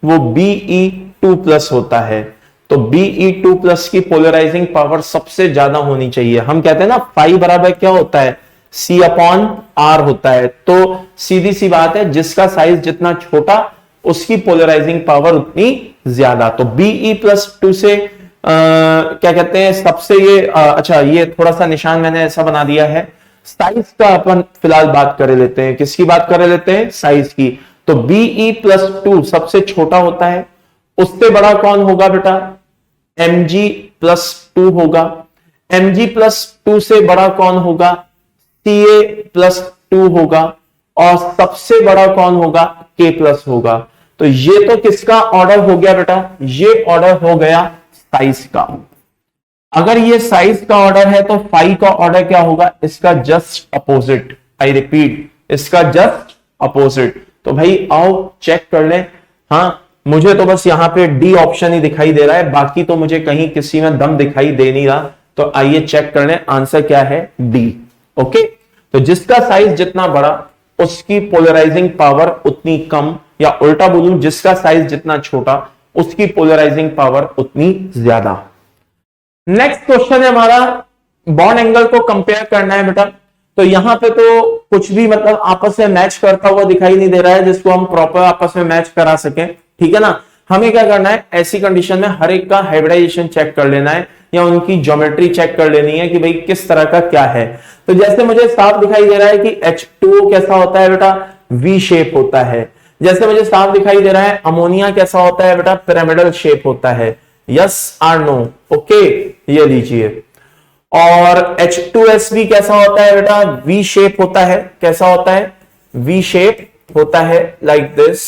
वो Be2+ होता है। तो Be2+ की पोलराइजिंग पावर सबसे ज्यादा होनी चाहिए। हम कहते हैं ना फाई बराबर क्या होता है? C/R होता है। तो सीधी सी बात है, जिसका साइज जितना छोटा उसकी पोलराइजिंग पावर उतनी ज्यादा। तो Be+2 से क्या कहते हैं सबसे ये अच्छा, ये थोड़ा सा निशान मैंने ऐसा बना दिया है। साइज का अपन फिलहाल बात कर लेते हैं। किसकी बात कर लेते हैं? साइज की। तो Be+2 सबसे छोटा होता है। उससे बड़ा कौन होगा बेटा? Mg+2 होगा। Mg+2 से बड़ा कौन होगा? Ca+2 होगा। और सबसे बड़ा कौन होगा? K+ होगा। तो ये तो किसका ऑर्डर हो गया बेटा? ये ऑर्डर हो गया साइज का। अगर ये साइज का ऑर्डर है तो फाई का ऑर्डर क्या होगा? इसका जस्ट अपोजिट। आई रिपीट, इसका जस्ट अपोजिट। तो भाई आओ चेक कर लें। हाँ, मुझे तो बस यहां पे डी ऑप्शन ही दिखाई दे रहा है, बाकी तो मुझे कहीं किसी में दम दिखाई दे नहीं रहा। तो आइए चेक कर लें, आंसर क्या है? डी। ओके, तो जिसका साइज जितना बड़ा उसकी पोलराइजिंग पावर उतनी कम, या उल्टा बोलूं जिसका साइज जितना छोटा उसकी पोलराइजिंग पावर उतनी ज्यादा। नेक्स्ट क्वेश्चन है हमारा, बॉन्ड एंगल को कंपेयर करना है बेटा। तो यहां पे तो कुछ भी मतलब आपस में मैच करता हुआ दिखाई नहीं दे रहा है जिसको हम प्रॉपर आपस में मैच करा सके, ठीक है ना। हमें क्या करना है, ऐसी कंडीशन में हर एक का हाइब्रिडाइजेशन चेक कर लेना है या उनकी ज्योमेट्री चेक कर लेनी है कि भाई किस तरह का क्या है। तो जैसे मुझे साफ दिखाई दे रहा है कि H2O कैसा होता है बेटा? वी शेप होता है। जैसे मुझे साफ दिखाई दे रहा है अमोनिया कैसा होता है बेटा? पिरामिडल शेप होता है। Yes or no? ओके, ये लीजिए। और H2S भी कैसा होता है बेटा? वी शेप होता है। कैसा होता है? वी शेप होता है, लाइक दिस,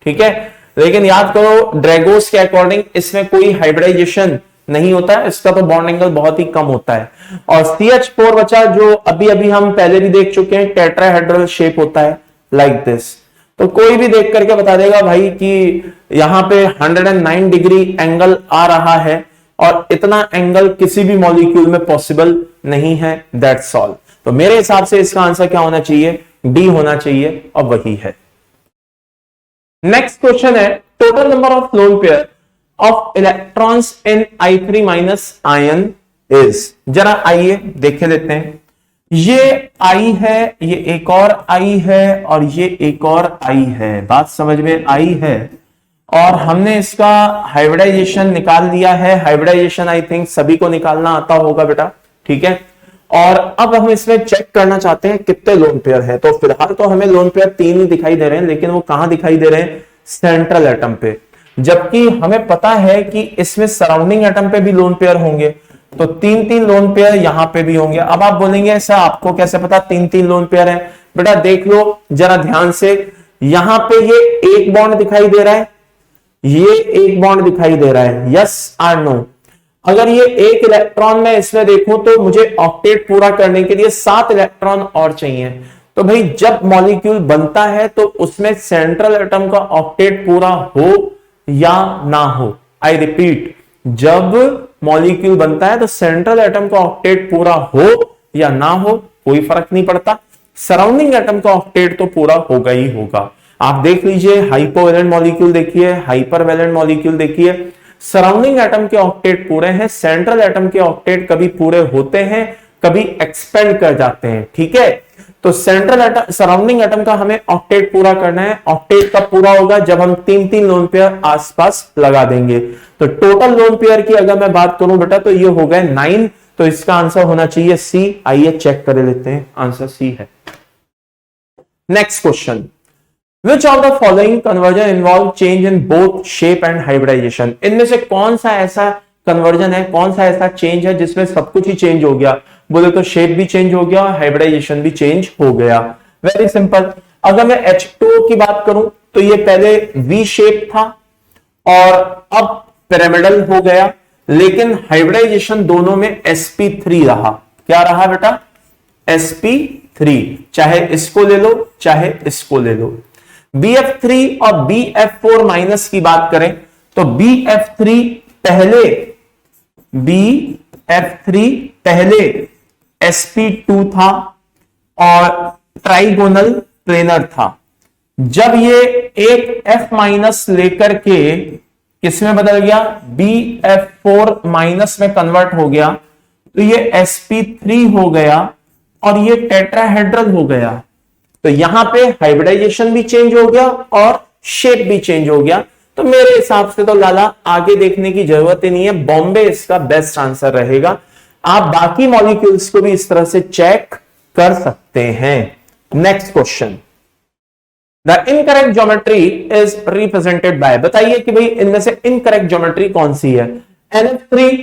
ठीक है। लेकिन याद करो ड्रैगोस के अकॉर्डिंग इसमें कोई हाइब्रिडाइजेशन नहीं होता है, इसका तो बॉन्ड एंगल बहुत ही कम होता है। और CH4 बचा जो अभी अभी हम पहले भी देख चुके हैं, टेट्राहेड्रल शेप होता है, लाइक दिस। तो कोई भी देख करके बता देगा भाई कि यहां पे 109 डिग्री एंगल आ रहा है और इतना एंगल किसी भी मॉलिक्यूल में पॉसिबल नहीं है। That's all. तो मेरे हिसाब से इसका आंसर क्या होना चाहिए? डी होना चाहिए, और वही है। नेक्स्ट क्वेश्चन है, total number of lone pair of electrons in I3 minus ion is. जरा आइए देखे लेते हैं। ये I है, ये एक और I है, और ये एक और I है। बात समझ में आई है। और हमने इसका हाइब्रिडाइजेशन निकाल लिया है। हाइब्रिडाइजेशन आई थिंक सभी को निकालना आता होगा बेटा, ठीक है। और अब हम इसमें चेक करना चाहते हैं कितने लोन पेयर है। तो फिलहाल तो हमें लोन पेयर 3 ही दिखाई दे रहे हैं, लेकिन वो कहां दिखाई दे रहे हैं? सेंट्रल एटम पे। जबकि हमें पता है कि इसमें सराउंडिंग एटम पे भी लोन पेयर होंगे। तो 3-3 लोन पेयर यहां पे भी होंगे। अब आप बोलेंगे सर आपको कैसे पता 3-3 लोन पेयर है? बेटा देख लो जरा ध्यान से, यहां पे ये एक बॉन्ड दिखाई दे रहा है, ये एक बॉन्ड दिखाई दे रहा है। Yes or no? अगर ये एक इलेक्ट्रॉन में इसमें देखूं तो मुझे ऑक्टेट पूरा करने के लिए 7 इलेक्ट्रॉन और चाहिए। तो भाई जब मॉलिक्यूल बनता है तो उसमें सेंट्रल एटम का ऑक्टेट पूरा हो या ना हो। आई रिपीट, जब मॉलिक्यूल बनता है तो सेंट्रल एटम का ऑक्टेट पूरा हो या ना हो कोई फर्क नहीं पड़ता, सराउंडिंग एटम का ऑक्टेट तो पूरा होगा ही होगा। आप देख लीजिए, हाइपोवैलेंट मॉलिक्यूल देखिए, हाइपरवैलेंट मॉलिक्यूल देखिए, सराउंडिंग एटम के ऑक्टेट पूरे हैं। सेंट्रल एटम के ऑक्टेट कभी पूरे होते हैं, कभी एक्सपेंड कर जाते हैं, ठीक है। तो सेंट्रल एटम, सराउंडिंग एटम का हमें ऑक्टेट पूरा करना है। ऑक्टेट कब पूरा होगा? जब हम 3-3 लोन पेयर आसपास लगा देंगे। तो टोटल लोन पेयर की अगर मैं बात करूं बेटा तो ये हो गए 9। तो इसका आंसर होना चाहिए सी। आइए चेक कर लेते हैं, आंसर सी है। Next question, Which of the following conversion involve change in both shape and hybridization? इनमें से कौन सा ऐसा कन्वर्जन है, कौन सा ऐसा चेंज है जिसमें सब कुछ ही चेंज हो गया? बोले तो शेप भी चेंज हो गया, हाइब्रिडाइजेशन भी चेंज हो गया। Very simple. अगर मैं H2O की बात करूं तो ये पहले V शेप था और अब पिरामिडल हो गया, लेकिन हाइब्रिडाइजेशन दोनों में sp3 रहा। क्या रहा बेटा? sp3। चाहे इसको ले लो चाहे इसको ले लो। BF3 और BF4 माइनस की बात करें तो BF3 पहले sp2 था और ट्राइगोनल प्लेनर था। जब ये एक F माइनस लेकर के किसमें बदल गया? BF4 माइनस में कन्वर्ट हो गया, तो ये sp3 हो गया और ये टेट्राहेड्रल हो गया। तो यहां पे हाइब्रिडाइजेशन भी चेंज हो गया और शेप भी चेंज हो गया। तो मेरे हिसाब से तो लाला आगे देखने की जरूरत ही नहीं है, बॉम्बे इसका बेस्ट आंसर रहेगा। आप बाकी मॉलिक्यूल्स को भी इस तरह से चेक कर सकते हैं। Next question, the incorrect geometry is represented by. बताइए कि भाई इनमें से इनकरेक्ट ज्योमेट्री कौन सी है? NF3,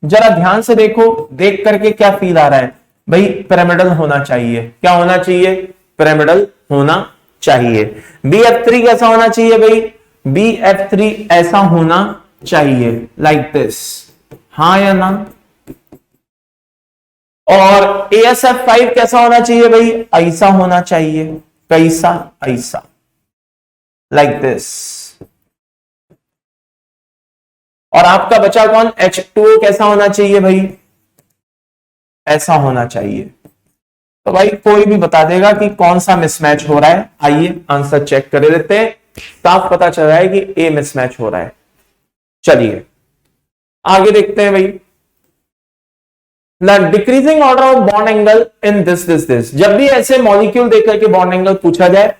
जरा ध्यान से देखो, देख करके क्या फील आ रहा है भाई? पिरामिडल होना चाहिए। क्या होना चाहिए? पिरामिडल होना चाहिए। BF3 कैसा होना चाहिए भाई? BF3 ऐसा होना चाहिए, लाइक दिस। हाँ या ना? और ASF5 कैसा होना चाहिए भाई? ऐसा होना चाहिए। कैसा? ऐसा, लाइक दिस। और आपका बचा कौन? H2O कैसा होना चाहिए भाई? ऐसा होना चाहिए। तो भाई कोई भी बता देगा कि कौन सा मिसमैच हो रहा है। आइए आंसर चेक कर लेते हैं। साफ पता चल रहा है कि ए मिसमैच हो रहा है। चलिए आगे देखते हैं भाई। The decreasing order of bond angle in this. जब भी ऐसे मॉलिक्यूल देकर के बॉन्ड एंगल पूछा जाए,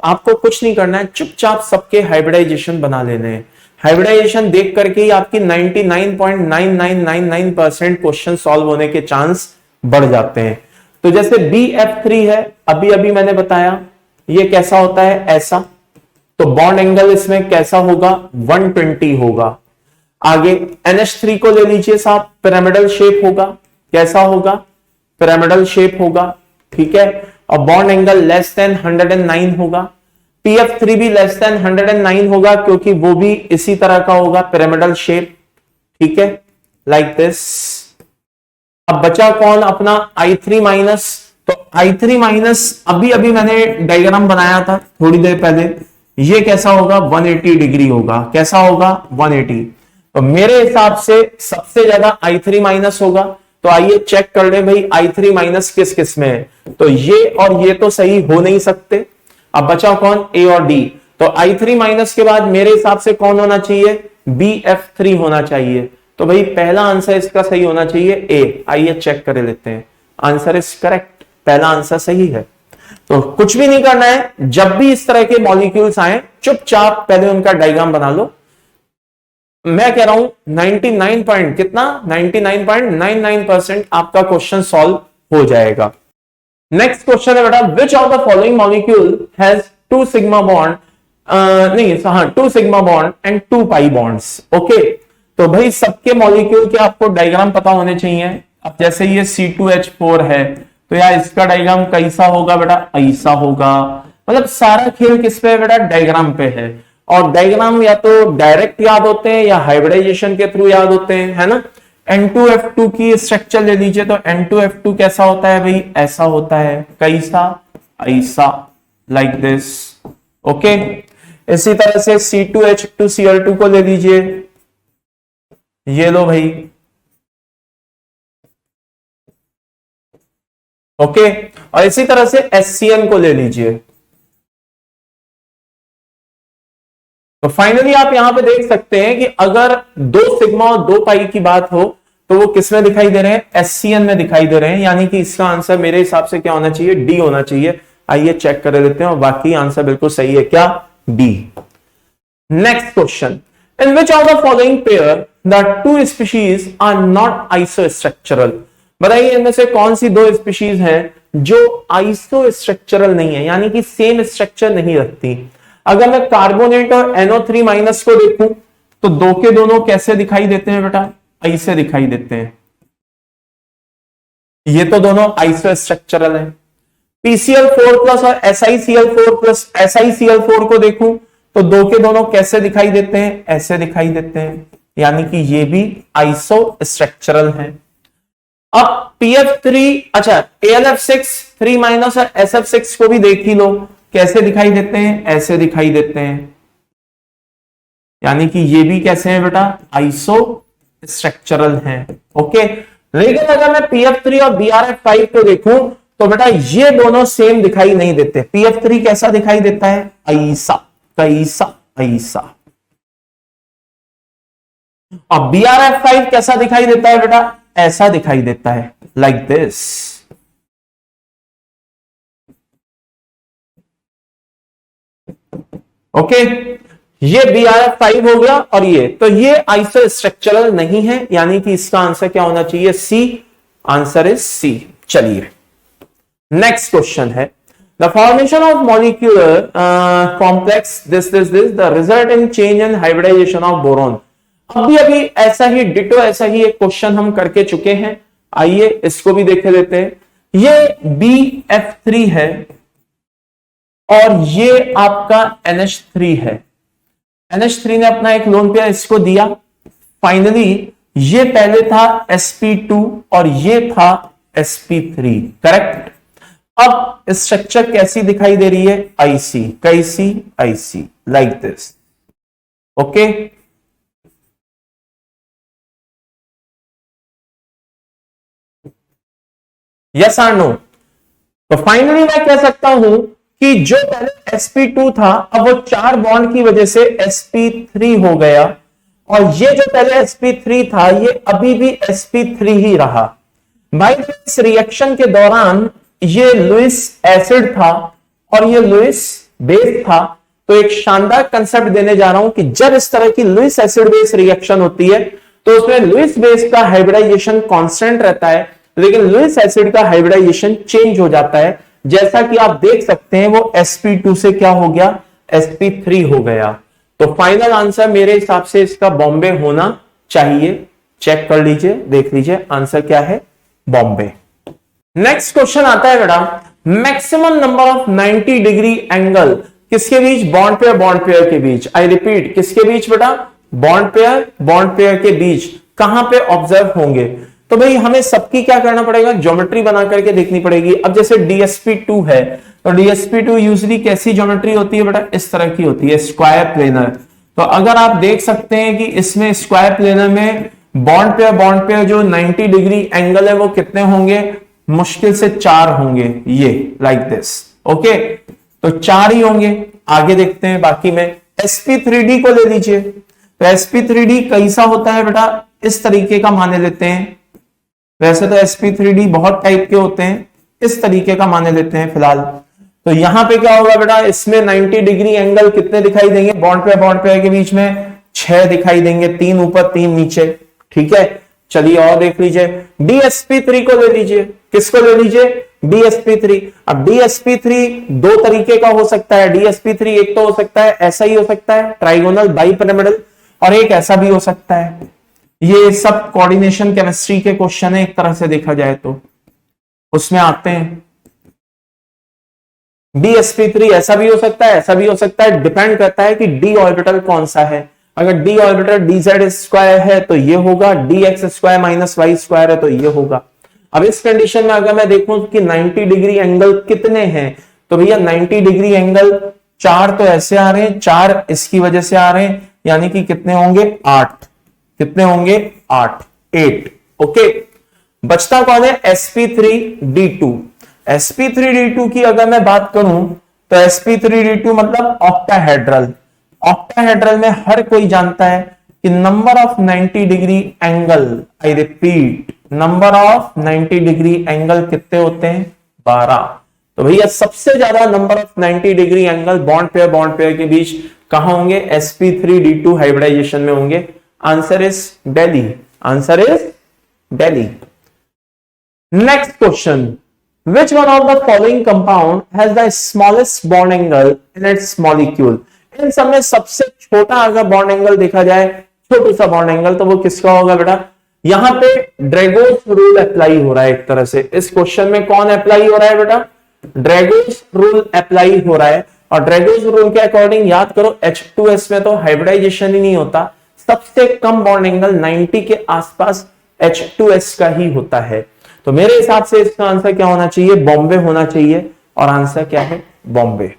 आपको कुछ नहीं करना है, चुपचाप सबके हाइब्रिडाइजेशन बना लेने हैं। हाइब्रिडाइजेशन देख करके ही आपकी 99.9999% क्वेश्चन सॉल्व होने के चांस बढ़ जाते हैं। तो जैसे BF3 है, अभी अभी मैंने बताया, ये कैसा होता है? ऐसा। तो बॉन्ड एंगल इसमें कैसा होगा? 120 होगा। आगे NH3 को ले लीजिए साहब, पिरामिडल शेप होगा। कैसा होगा? पिरामिडल शेप होगा, ठीक है। और बॉन्ड एंगल लेस देन 109 होगा। PF3 भी लेस देन 109 होगा, क्योंकि वो भी इसी तरह का होगा, पिरामिडल शेप, ठीक है, लाइक दिस। अब बचा कौन? अपना I3 माइनस। तो I3 माइनस अभी अभी मैंने डायग्राम बनाया था थोड़ी देर पहले। ये कैसा होगा? 180 डिग्री होगा। कैसा होगा? 180। तो मेरे हिसाब से सबसे ज्यादा I3 माइनस होगा। तो आइए चेक कर ले भाई, I3 माइनस किस किस में है। तो ये और ये तो सही हो नहीं सकते। अब बचा कौन? A और D। तो I3 माइनस के बाद मेरे हिसाब से कौन होना चाहिए? BF3 होना चाहिए। तो भाई पहला आंसर इसका सही होना चाहिए A। आइए चेक कर लेते हैं। आंसर इज करेक्ट, पहला आंसर सही है। तो कुछ भी नहीं करना है, जब भी इस तरह के मॉलिक्यूल्स आए, चुपचाप पहले उनका डायग्राम बना लो। मैं कह रहा हूं 99 पॉइंट कितना? 99.99% आपका क्वेश्चन सॉल्व हो जाएगा। नेक्स्ट क्वेश्चन है बेटा, विच of the following molecule has 2 sigma bond, नहीं हाँ 2 sigma bond and 2 pi bonds. Okay, तो भाई सबके मॉलिक्यूल के आपको डायग्राम पता होने चाहिए। अब जैसे ये C2H4 है, तो यार इसका डायग्राम कैसा होगा बेटा? ऐसा होगा। मतलब सारा खेल किस पे है बेटा? डायग्राम पे है। और डायग्राम या तो डायरेक्ट याद होते हैं या हाइब्रिडाइजेशन के थ्रू याद होते हैं, है ना। N2F2 की स्ट्रक्चर ले लीजिए, तो N2F2 कैसा होता है भाई? ऐसा होता है। कैसा? ऐसा, लाइक दिस। ओके, इसी तरह से C2H2Cl2 को ले लीजिए, ये लो भाई। ओके, और इसी तरह से HCN को ले लीजिए। तो फाइनली आप यहां पे देख सकते हैं कि अगर 2 सिग्मा और 2 पाई की बात हो, तो वो किस में दिखाई दे रहे हैं? HCN में दिखाई दे रहे हैं। यानी कि इसका आंसर मेरे हिसाब से क्या होना चाहिए? D होना चाहिए। आइए चेक कर लेते हैं, और बाकी आंसर बिल्कुल सही है। क्या? D। Next question, in which of the following pair the 2 species are not isostructural. बताइए इनमें से कौन सी 2 स्पीशीज हैं जो आइसोस्ट्रक्चरल नहीं है, यानी कि सेम स्ट्रक्चर नहीं रखती। अगर मैं कार्बोनेट और NO3 माइनस को देखूं, तो दो के दोनों कैसे दिखाई देते हैं बेटा? ऐसे दिखाई देते हैं। ये तो दोनों आइसोस्ट्रक्चरल है। PCl4 प्लस और SiCl4 प्लस SiCl4 को देखूं, तो दो के दोनों कैसे दिखाई देते हैं? ऐसे दिखाई देते हैं। यानी कि ये भी आइसोस्ट्रक्चरल है। अब PF3, अच्छा AlF6 3 माइनस और SF6 को भी देख ही लो, कैसे दिखाई देते हैं? ऐसे दिखाई देते हैं। यानी कि ये भी कैसे हैं बेटा? आइसोस्ट्रक्चरल हैं। ओके, लेकिन अगर मैं PF3 और BRF5 को देखूं, तो बेटा ये दोनों सेम दिखाई नहीं देते। PF3 कैसा दिखाई देता है? ऐसा, कैसा, ऐसा। और BRF5 कैसा दिखाई देता है बेटा? ऐसा दिखाई देता है, लाइक दिस। ओके, ये BRF5 हो गया, और ये तो ये आइसोस्ट्रक्चरल नहीं है। यानी कि इसका आंसर क्या होना चाहिए? C। Answer is C। चलिए नेक्स्ट क्वेश्चन है, the formation of molecular complex this the result in change in hybridization of boron. अभी अभी ऐसा ही डिटो ऐसा ही एक क्वेश्चन हम करके चुके हैं, आइए इसको भी देख लेते हैं। ये BF3 है और ये आपका NH3 है। NH3 ने अपना एक लोन पेयर इसको दिया। फाइनली ये पहले था sp2 और ये था sp3, करेक्ट। अब स्ट्रक्चर कैसी दिखाई दे रही है, IC, कैसी IC, like this, okay. Yes और नो? तो फाइनली मैं कह सकता हूं कि जो पहले sp2 था अब वो 4 बॉन्ड की वजह से sp3 हो गया, और ये जो पहले sp3 था ये अभी भी sp3 ही रहा। भाई इस रिएक्शन के दौरान ये लुईस एसिड था और ये लुईस बेस था। तो एक शानदार कंसेप्ट देने जा रहा हूं कि जब इस तरह की लुईस एसिड बेस रिएक्शन होती है तो उसमें लुईस बेस का हाइब्रिडाइजेशन कांस्टेंट रहता है, लेकिन लुईस एसिड का हाइब्रिडाइजेशन चेंज हो जाता है। जैसा कि आप देख सकते हैं वो sp2 से क्या हो गया, sp3 हो गया। तो फाइनल आंसर मेरे हिसाब से इसका बॉम्बे होना चाहिए। चेक कर लीजिए, देख लीजिए आंसर क्या है, बॉम्बे। नेक्स्ट क्वेश्चन आता है बेटा, maximum number of 90 degree angle किसके बीच, बॉन्ड पेयर के बीच। आई रिपीट, किसके बीच बेटा, बॉन्ड पेयर के बीच कहां पे ऑब्जर्व होंगे। तो भाई हमें सबकी क्या करना पड़ेगा, ज्योमेट्री बना करके देखनी पड़ेगी। अब जैसे DSP2 है तो DSP2 यूजली कैसी ज्योमेट्री होती है बेटा, इस तरह की होती है, स्क्वायर प्लेनर। तो अगर आप देख सकते हैं कि इसमें स्क्वायर प्लेनर में बॉन्ड पेयर जो 90 डिग्री एंगल है वो कितने होंगे, मुश्किल से 4 होंगे, ये लाइक दिस, ओके। तो 4 ही होंगे। आगे देखते हैं बाकी में, sp3d को ले लीजिए। तो sp3d कैसा होता है बेटा, इस तरीके का माने लेते हैं। वैसे तो sp3d बहुत टाइप के होते हैं, इस तरीके का माने लेते हैं फिलहाल। तो यहां पे क्या होगा बेटा, इसमें 90 डिग्री एंगल कितने दिखाई देंगे, बॉन्ड पेयर के बीच में 6 दिखाई देंगे, 3 ऊपर 3 नीचे, ठीक है। चलिए और देख लीजिए, DSP3 को ले लीजिए। किसको ले लीजिए, DSP3। अब DSP3 दो तरीके का हो सकता है। DSP3 एक तो हो सकता है ऐसा ही हो सकता है, ट्राइगोनल बाइपिरामिडल, और एक ऐसा भी हो सकता है। ये सब कोऑर्डिनेशन केमिस्ट्री के क्वेश्चन है एक तरह से देखा जाए तो, उसमें आते हैं। DSP3 ऐसा भी हो सकता है, ऐसा भी हो सकता है, डिपेंड करता है कि d ऑर्बिटल कौन सा है। अगर d ऑर्बिटल dz स्क्वायर है तो ये होगा, dx square minus y square है तो ये होगा। अब इस कंडीशन में अगर मैं देखूं कि 90 डिग्री एंगल कितने हैं, तो भैया 90 डिग्री एंगल 4 तो ऐसे आ रहे हैं, 4 इसकी वजह से आ रहे हैं, यानी कि कितने होंगे, 8। कितने होंगे, 8, ओके। बचता कौन है, sp3d2। sp3d2 की अगर मैं बात करूं तो sp3d2 मतलब ऑक्टाहेड्रल। ऑक्टाहेड्रल में हर कोई जानता है कि number of 90 degree angle, I repeat, number of 90 degree angle कितने होते हैं, 12। तो भैया सबसे ज्यादा number of 90 degree angle bond pair के बीच कहां होंगे, sp3d2 हाइब्रिडाइजेशन में होंगे। Answer is Delhi, answer is Delhi. Next question, which one of the following compound has the smallest bond angle in its molecule। इन सब में सबसे छोटा अगर बॉन्ड एंगल देखा जाए, छोटा सा बॉन्ड एंगल, तो वो किसका होगा बेटा, यहां पे ड्रैगोस रूल अप्लाई हो रहा है एक तरह से। इस क्वेश्चन में कौन अप्लाई हो रहा है बेटा, ड्रैगोस रूल अप्लाई हो रहा है। और ड्रैगोस रूल के अकॉर्डिंग याद करो, H2S में तो हाइब्रिडाइजेशन ही नहीं होता, सबसे कम बॉन्ड एंगल 90 के आसपास H2S का ही होता है। तो मेरे हिसाब से इसका आंसर क्या होना चाहिए, बॉम्बे होना चाहिए। और आंसर क्या है, Bombay.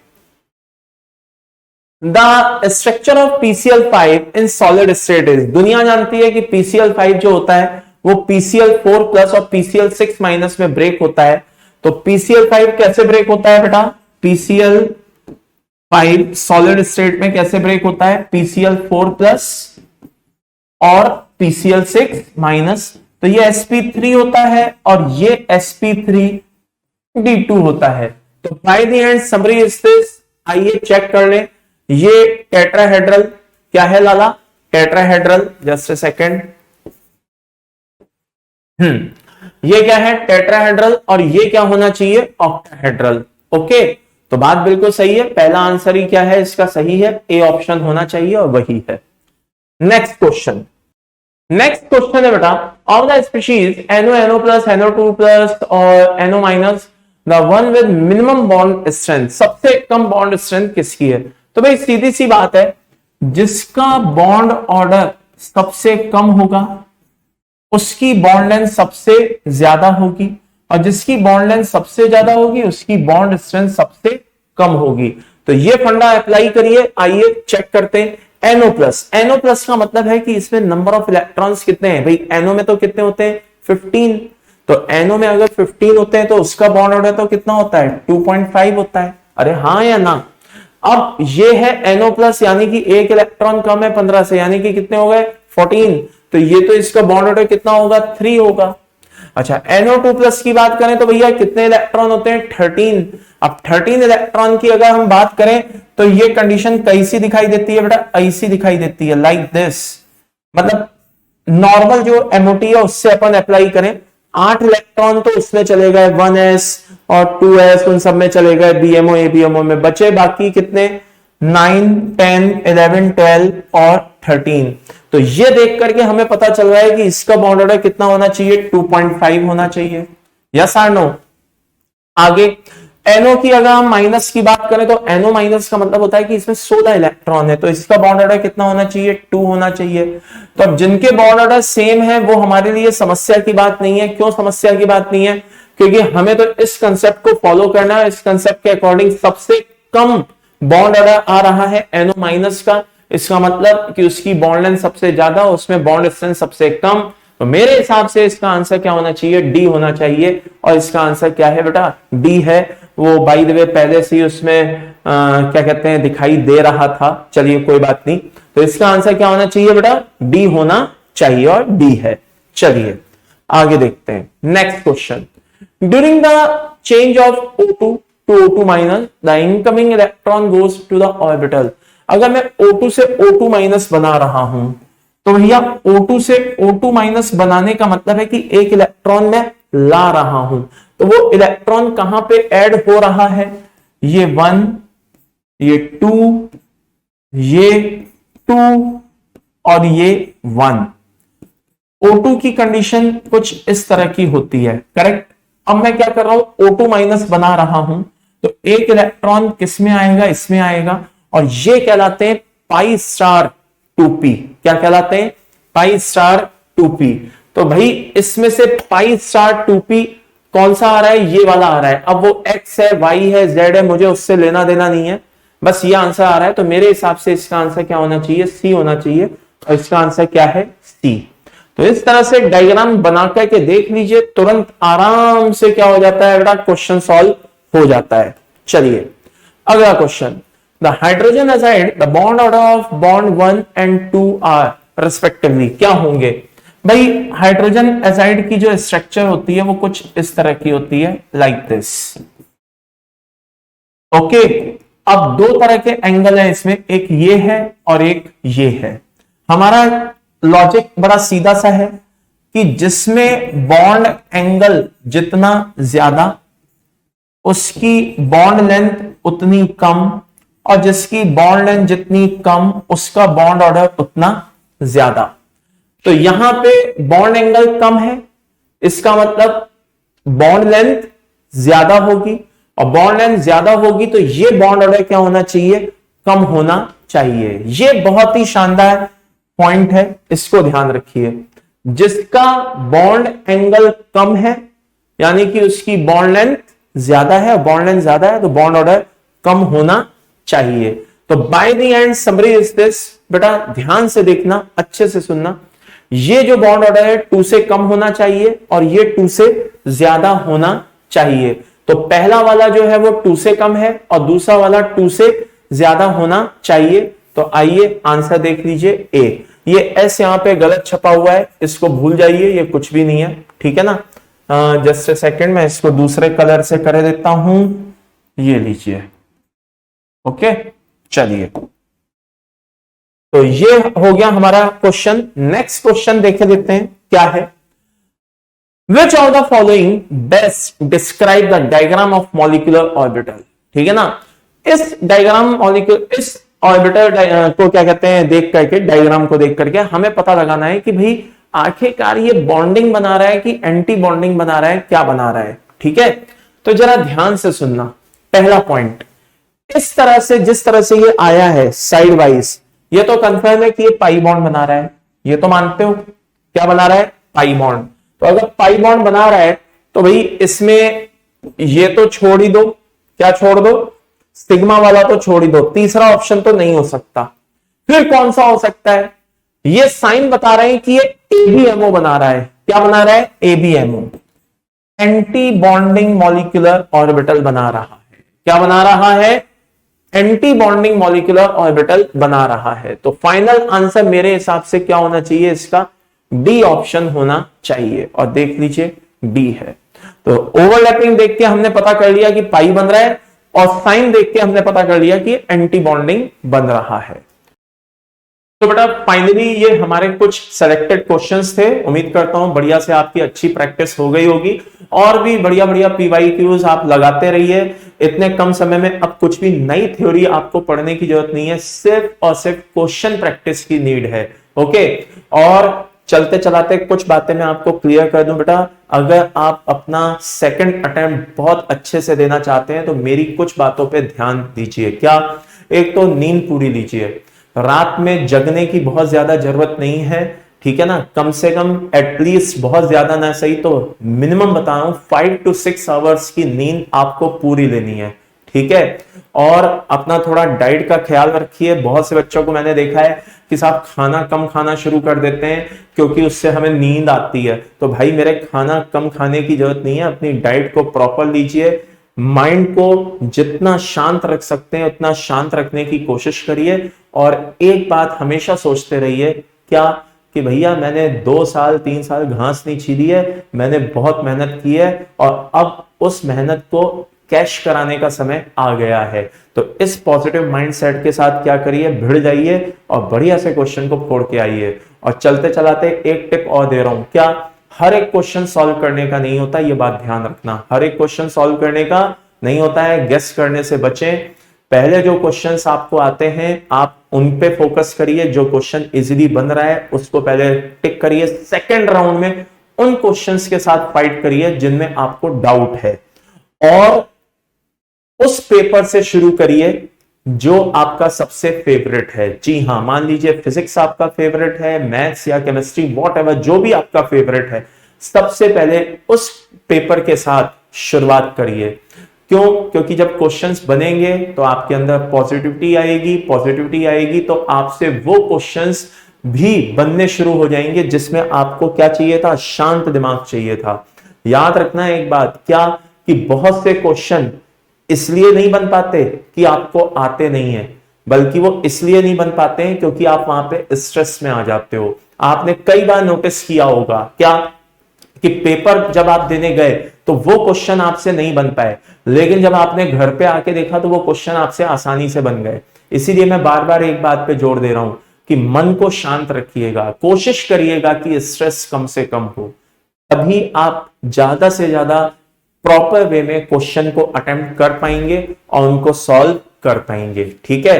The structure of PCl5 in solid state is. दुनिया जानती है कि PCl5 जो होता है वो PCl4 प्लस और PCl6 माइनस में ब्रेक होता है। तो PCl5 कैसे ब्रेक होता है बेटा, PCl5 सॉलिड स्टेट में कैसे ब्रेक होता है, PCl4 प्लस और PCl6 माइनस। तो ये sp3 होता है और ये sp3d2 होता है। तो by the end summary is this, आइए चेक कर लें। ये टेट्राहेड्रल क्या है लाला, टेट्राहेड्रल, जस्ट अ सेकंड। ये क्या है, टेट्राहेड्रल, और ये क्या होना चाहिए, ऑक्टाहेड्रल, ओके। तो बात बिल्कुल सही है, पहला आंसर ही क्या है इसका सही है, ए ऑप्शन होना चाहिए और वही है। नेक्स्ट क्वेश्चन, नेक्स्ट क्वेश्चन है बेटा, of the species NO, NO plus, NO2 plus और NO minus, the one with minimum bond strength, सबसे कम बॉन्ड स्ट्रेंथ किसकी है? तो भाई सीधी सी बात है, जिसका बॉन्ड ऑर्डर सबसे कम होगा उसकी बॉन्ड लेंथ सबसे ज्यादा होगी, और जिसकी बॉन्ड लेंथ सबसे ज्यादा होगी उसकी बॉन्ड स्ट्रेंथ सबसे कम होगी। तो ये फंडा अप्लाई करिए। आइए चेक करते हैं। NO प्लस का मतलब है कि इसमें नंबर ऑफ इलेक्ट्रॉन्स कितने हैं? भाई NO में तो कितने होते हैं? 15। तो NO में अगर 15 होते हैं तो उसका बॉन्ड ऑर्डर तो कितना होता है? 2.5 होता है। अरे हाँ या ना? अब ये है NO प्लस, यानी कि एक इलेक्ट्रॉन कम है 15 से, यानी कि कितने हो गए? 14। तो ये तो इसका बॉन्ड ऑर्डर कितना होगा? 3 होगा। अच्छा, NO2 प्लस की बात करें तो भैया कितने इलेक्ट्रॉन होते हैं? 13। अब 13 इलेक्ट्रॉन की अगर हम बात करें तो ये कंडीशन कैसी दिखाई देती है बेटा? ऐसी दिखाई देती है, लाइक दिस। मतलब नॉर्मल जो MOT है उससे अपन अप्लाई करें, 8 इलेक्ट्रॉन तो उसमें चले गए, 1s और 2s उन सब में चले गए, BMO ABMO में बचे बाकी कितने? 9, 10, 11, 12 और 13। तो ये देख करके हमें पता चल रहा है कि इसका बॉन्ड ऑर्डर कितना होना चाहिए? 2.5 होना चाहिए। यस और नो? आगे NO की अगर हम माइनस की बात करें तो NO माइनस का मतलब होता है कि इसमें 16 इलेक्ट्रॉन है, तो इसका बॉन्ड ऑर्डर कितना होना चाहिए? 2 होना चाहिए। तो अब जिनके बॉन्ड ऑर्डर सेम है वो हमारे लिए समस्या की बात नहीं है। क्यों समस्या की बात नहीं है? क्योंकि हमें तो इस कंसेप्ट को फॉलो करना है। इस कंसेप्ट के अकॉर्डिंग सबसे कम बॉन्ड ऑर्डर आ रहा है NO माइनस का, इसका मतलब कि उसकी बॉन्ड लेंथ सबसे ज्यादा, उसमें बॉन्ड स्ट्रेंथ सबसे कम। तो मेरे हिसाब से इसका आंसर क्या होना चाहिए? डी होना चाहिए। और इसका आंसर क्या है बेटा? डी है। वो बाय द वे पहले से ही उसमें क्या कहते हैं दिखाई दे रहा था। चलिए कोई बात नहीं। तो इसका आंसर क्या होना चाहिए बेटा? डी होना चाहिए, और डी है। चलिए आगे देखते हैं। Next question, during the change of O2 to O2 minus the incoming electron goes to the orbital. अगर मैं O2 से O2 माइनस बना रहा हूं तो भैया O2 से O2 माइनस बनाने का मतलब है कि एक इलेक्ट्रॉन मैं ला रहा हूं, तो वो इलेक्ट्रॉन कहां पे ऐड हो रहा है? ये 1, ये 2, ये 2 और ये 1। O2 की कंडीशन कुछ इस तरह की होती है, करेक्ट? अब मैं क्या कर रहा हूं? O2 माइनस बना रहा हूं, तो एक इलेक्ट्रॉन किस में आएगा? इसमें आएगा, और ये कहलाते हैं पाई स्टार 2p। क्या कहलाते हैं? Pi star 2p। तो भाई इसमें से पाई स्टार 2p कौन सा आ रहा है? ये वाला आ रहा है। अब वो x है, y है, z है, मुझे उससे लेना देना नहीं है, बस ये आंसर आ रहा है। तो मेरे हिसाब से इसका आंसर क्या होना चाहिए? C होना चाहिए। और इसका आंसर क्या है? C। तो इस तरह से डायग्राम बना करके देख लीजिए, तुरंत आराम से क्या हो जाता है बेटा? क्वेश्चन सॉल्व हो जाता है। चलिए अगला question, the hydrogen azide the bond order of bond 1 and 2 are respectively क्या होंगे? भाई हाइड्रोजन एजाइड की जो स्ट्रक्चर होती है वो कुछ इस तरह की होती है, लाइक दिस। ओके, अब दो तरह के एंगल है इसमें, एक ये है और एक ये है। हमारा लॉजिक बड़ा सीधा सा है कि जिसमें बॉन्ड एंगल जितना ज्यादा उसकी बॉन्ड लेंथ उतनी कम, और जिसकी बॉन्ड लेंथ जितनी कम उसका बॉन्ड ऑर्डर उतना ज्यादा। तो यहां पे बॉन्ड एंगल कम है, इसका मतलब बॉन्ड लेंथ ज्यादा होगी, और बॉन्ड लेंथ ज्यादा होगी तो ये बॉन्ड ऑर्डर क्या होना चाहिए? कम होना चाहिए। ये बहुत ही शानदार पॉइंट है, इसको ध्यान रखिए। जिसका बॉन्ड एंगल कम है यानी कि उसकी बॉन्ड लेंथ ज्यादा है, बॉन्ड लेंथ ज्यादा है तो बॉन्ड ऑर्डर कम होना चाहिए। तो by the end summary is this, बेटा ध्यान से देखना, अच्छे से सुनना। ये जो बॉन्ड ऑर्डर है 2 से कम होना चाहिए और ये 2 से ज्यादा होना चाहिए। तो पहला वाला जो है वो 2 से कम है और दूसरा वाला 2 से ज्यादा होना चाहिए। तो आइए आंसर देख लीजिए, ए। ये एस यहां पे गलत छपा हुआ है, इसको भूल जाइए, ये कुछ भी नहीं है, ठीक है ना। जस्ट ए सेकेंड, मैं इसको दूसरे कलर से कर देता हूं, ये लीजिए। ओके, चलिए, तो ये हो गया हमारा क्वेश्चन। नेक्स्ट क्वेश्चन देखे देखते हैं क्या है। Which of the following best describe the diagram of molecular orbital? ठीक है ना। इस डायग्राम मॉलिक्यूल, इस ऑर्बिटल को क्या कहते हैं, देख करके डायग्राम को देख करके हमें पता लगाना है कि भाई आखिरकार ये बॉन्डिंग बना रहा है कि एंटी बॉन्डिंग बना रहा है, क्या बना रहा है। ठीक है, तो जरा ध्यान से सुनना। पहला पॉइंट, इस तरह से जिस तरह से ये आया है साइड वाइज, ये तो कंफर्म है कि ये पाई बॉन्ड बना रहा है, ये तो मानते हो। क्या बना रहा है? Pi bond. तो अगर पाई बॉन्ड बना रहा है तो भाई इसमें ये तो छोड़ ही दो। क्या छोड़ दो? सिग्मा वाला तो छोड़ ही दो, तीसरा ऑप्शन तो नहीं हो सकता। फिर कौन सा हो सकता है? ये साइन बता रहे हैं कि ये एबीएमओ बना रहा है। क्या बना रहा है? ABMO, anti bonding molecular orbital बना रहा है। क्या बना रहा है? एंटी बॉन्डिंग मॉलिक्यूलर ऑर्बिटल बना रहा है। तो फाइनल आंसर मेरे हिसाब से क्या होना चाहिए? इसका डी ऑप्शन होना चाहिए। और देख लीजिए डी है। तो ओवरलैपिंग देख के हमने पता कर लिया कि पाई बन रहा है, और साइन देख के हमने पता कर लिया कि एंटी बॉन्डिंग बन रहा है। तो बेटा फाइनली ये हमारे कुछ सेलेक्टेड क्वेश्चंस थे। उम्मीद करता हूं बढ़िया से आपकी अच्छी प्रैक्टिस हो गई होगी, और भी बढ़िया बढ़िया पीवाईक्यूज आप लगाते रहिए। इतने कम समय में अब कुछ भी नई थ्योरी आपको पढ़ने की जरूरत नहीं है, सिर्फ और सिर्फ क्वेश्चन प्रैक्टिस की नीड है। ओके, और चलते चलाते कुछ बातें मैं आपको क्लियर कर दूं बेटा। अगर आप अपना सेकंड अटेम्प्ट बहुत अच्छे से देना चाहते हैं तो मेरी कुछ बातों पे ध्यान दीजिए। क्या? एक तो नींद पूरी लीजिए। रात में जगने की बहुत ज्यादा जरूरत नहीं है, ठीक है ना। कम से कम एटलीस्ट, बहुत ज्यादा ना सही तो मिनिमम बता रहा हूं, 5 to 6 आवर्स की नींद आपको पूरी लेनी है। ठीक है, और अपना थोड़ा डाइट का ख्याल रखिए। बहुत से बच्चों को मैंने देखा है कि साहब खाना कम खाना शुरू कर देते हैं क्योंकि उससे हमें नींद आती है। तो भाई मेरे खाना कम खाने की जरूरत नहीं है, अपनी डाइट को प्रॉपर लीजिए। माइंड को जितना शांत रख सकते हैं उतना शांत रखने की कोशिश करिए। और एक बात हमेशा सोचते रहिए, क्या? कि भैया मैंने 2 साल 3 साल घास नहीं छीली है, मैंने बहुत मेहनत की है, और अब उस मेहनत को कैश कराने का समय आ गया है। तो इस पॉजिटिव माइंडसेट के साथ क्या करिए, भिड़ जाइए और बढ़िया से क्वेश्चन को फोड़ के आइए। और चलते चलाते एक टिप और दे रहा हूं, क्या? हर एक क्वेश्चन सॉल्व करने का नहीं होता, ये बात ध्यान रखना। हर एक क्वेश्चन सॉल्व करने का नहीं होता है, गेस करने से बचें। पहले जो क्वेश्चंस आपको आते हैं आप उन पे फोकस करिए, जो क्वेश्चन इजीली बन रहा है उसको पहले टिक करिए। सेकंड राउंड में उन क्वेश्चंस के साथ फाइट करिए जिनमें आपको डाउट है, और उस पेपर से शुरू करिए जो आपका सबसे फेवरेट है। जी हां, मान लीजिए फिजिक्स आपका फेवरेट है, मैथ्स या केमिस्ट्री, वॉटएवर जो भी आपका फेवरेट है, सबसे पहले उस पेपर के साथ शुरुआत करिए। क्यों? क्योंकि जब क्वेश्चंस बनेंगे तो आपके अंदर पॉजिटिविटी आएगी, पॉजिटिविटी आएगी तो आपसे वो क्वेश्चंस भी बनने शुरू हो जाएंगे जिसमें आपको क्या चाहिए था? शांत दिमाग चाहिए था। याद रखना एक बात, क्या? कि बहुत से क्वेश्चन इसलिए नहीं बन पाते कि आपको आते नहीं है, बल्कि वो इसलिए नहीं बन पाते हैं क्योंकि आप वहां पे स्ट्रेस में आ जाते हो। आपने कई बार नोटिस किया होगा, क्या? कि पेपर जब आप देने गए तो वो क्वेश्चन आपसे नहीं बन पाए, लेकिन जब आपने घर पे आके देखा तो वो क्वेश्चन आपसे आसानी से बन गए। इसीलिए मैं बार बार एक बात पे जोर दे रहा हूं कि मन को शांत रखिएगा, कोशिश करिएगा कि स्ट्रेस कम से कम हो, तभी आप ज्यादा से ज्यादा प्रॉपर वे में क्वेश्चन को अटेम्प्ट कर पाएंगे और उनको सॉल्व कर पाएंगे। ठीक है,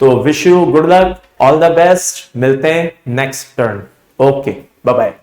तो wish you good luck, all the best. मिलते हैं next turn. Okay, bye bye.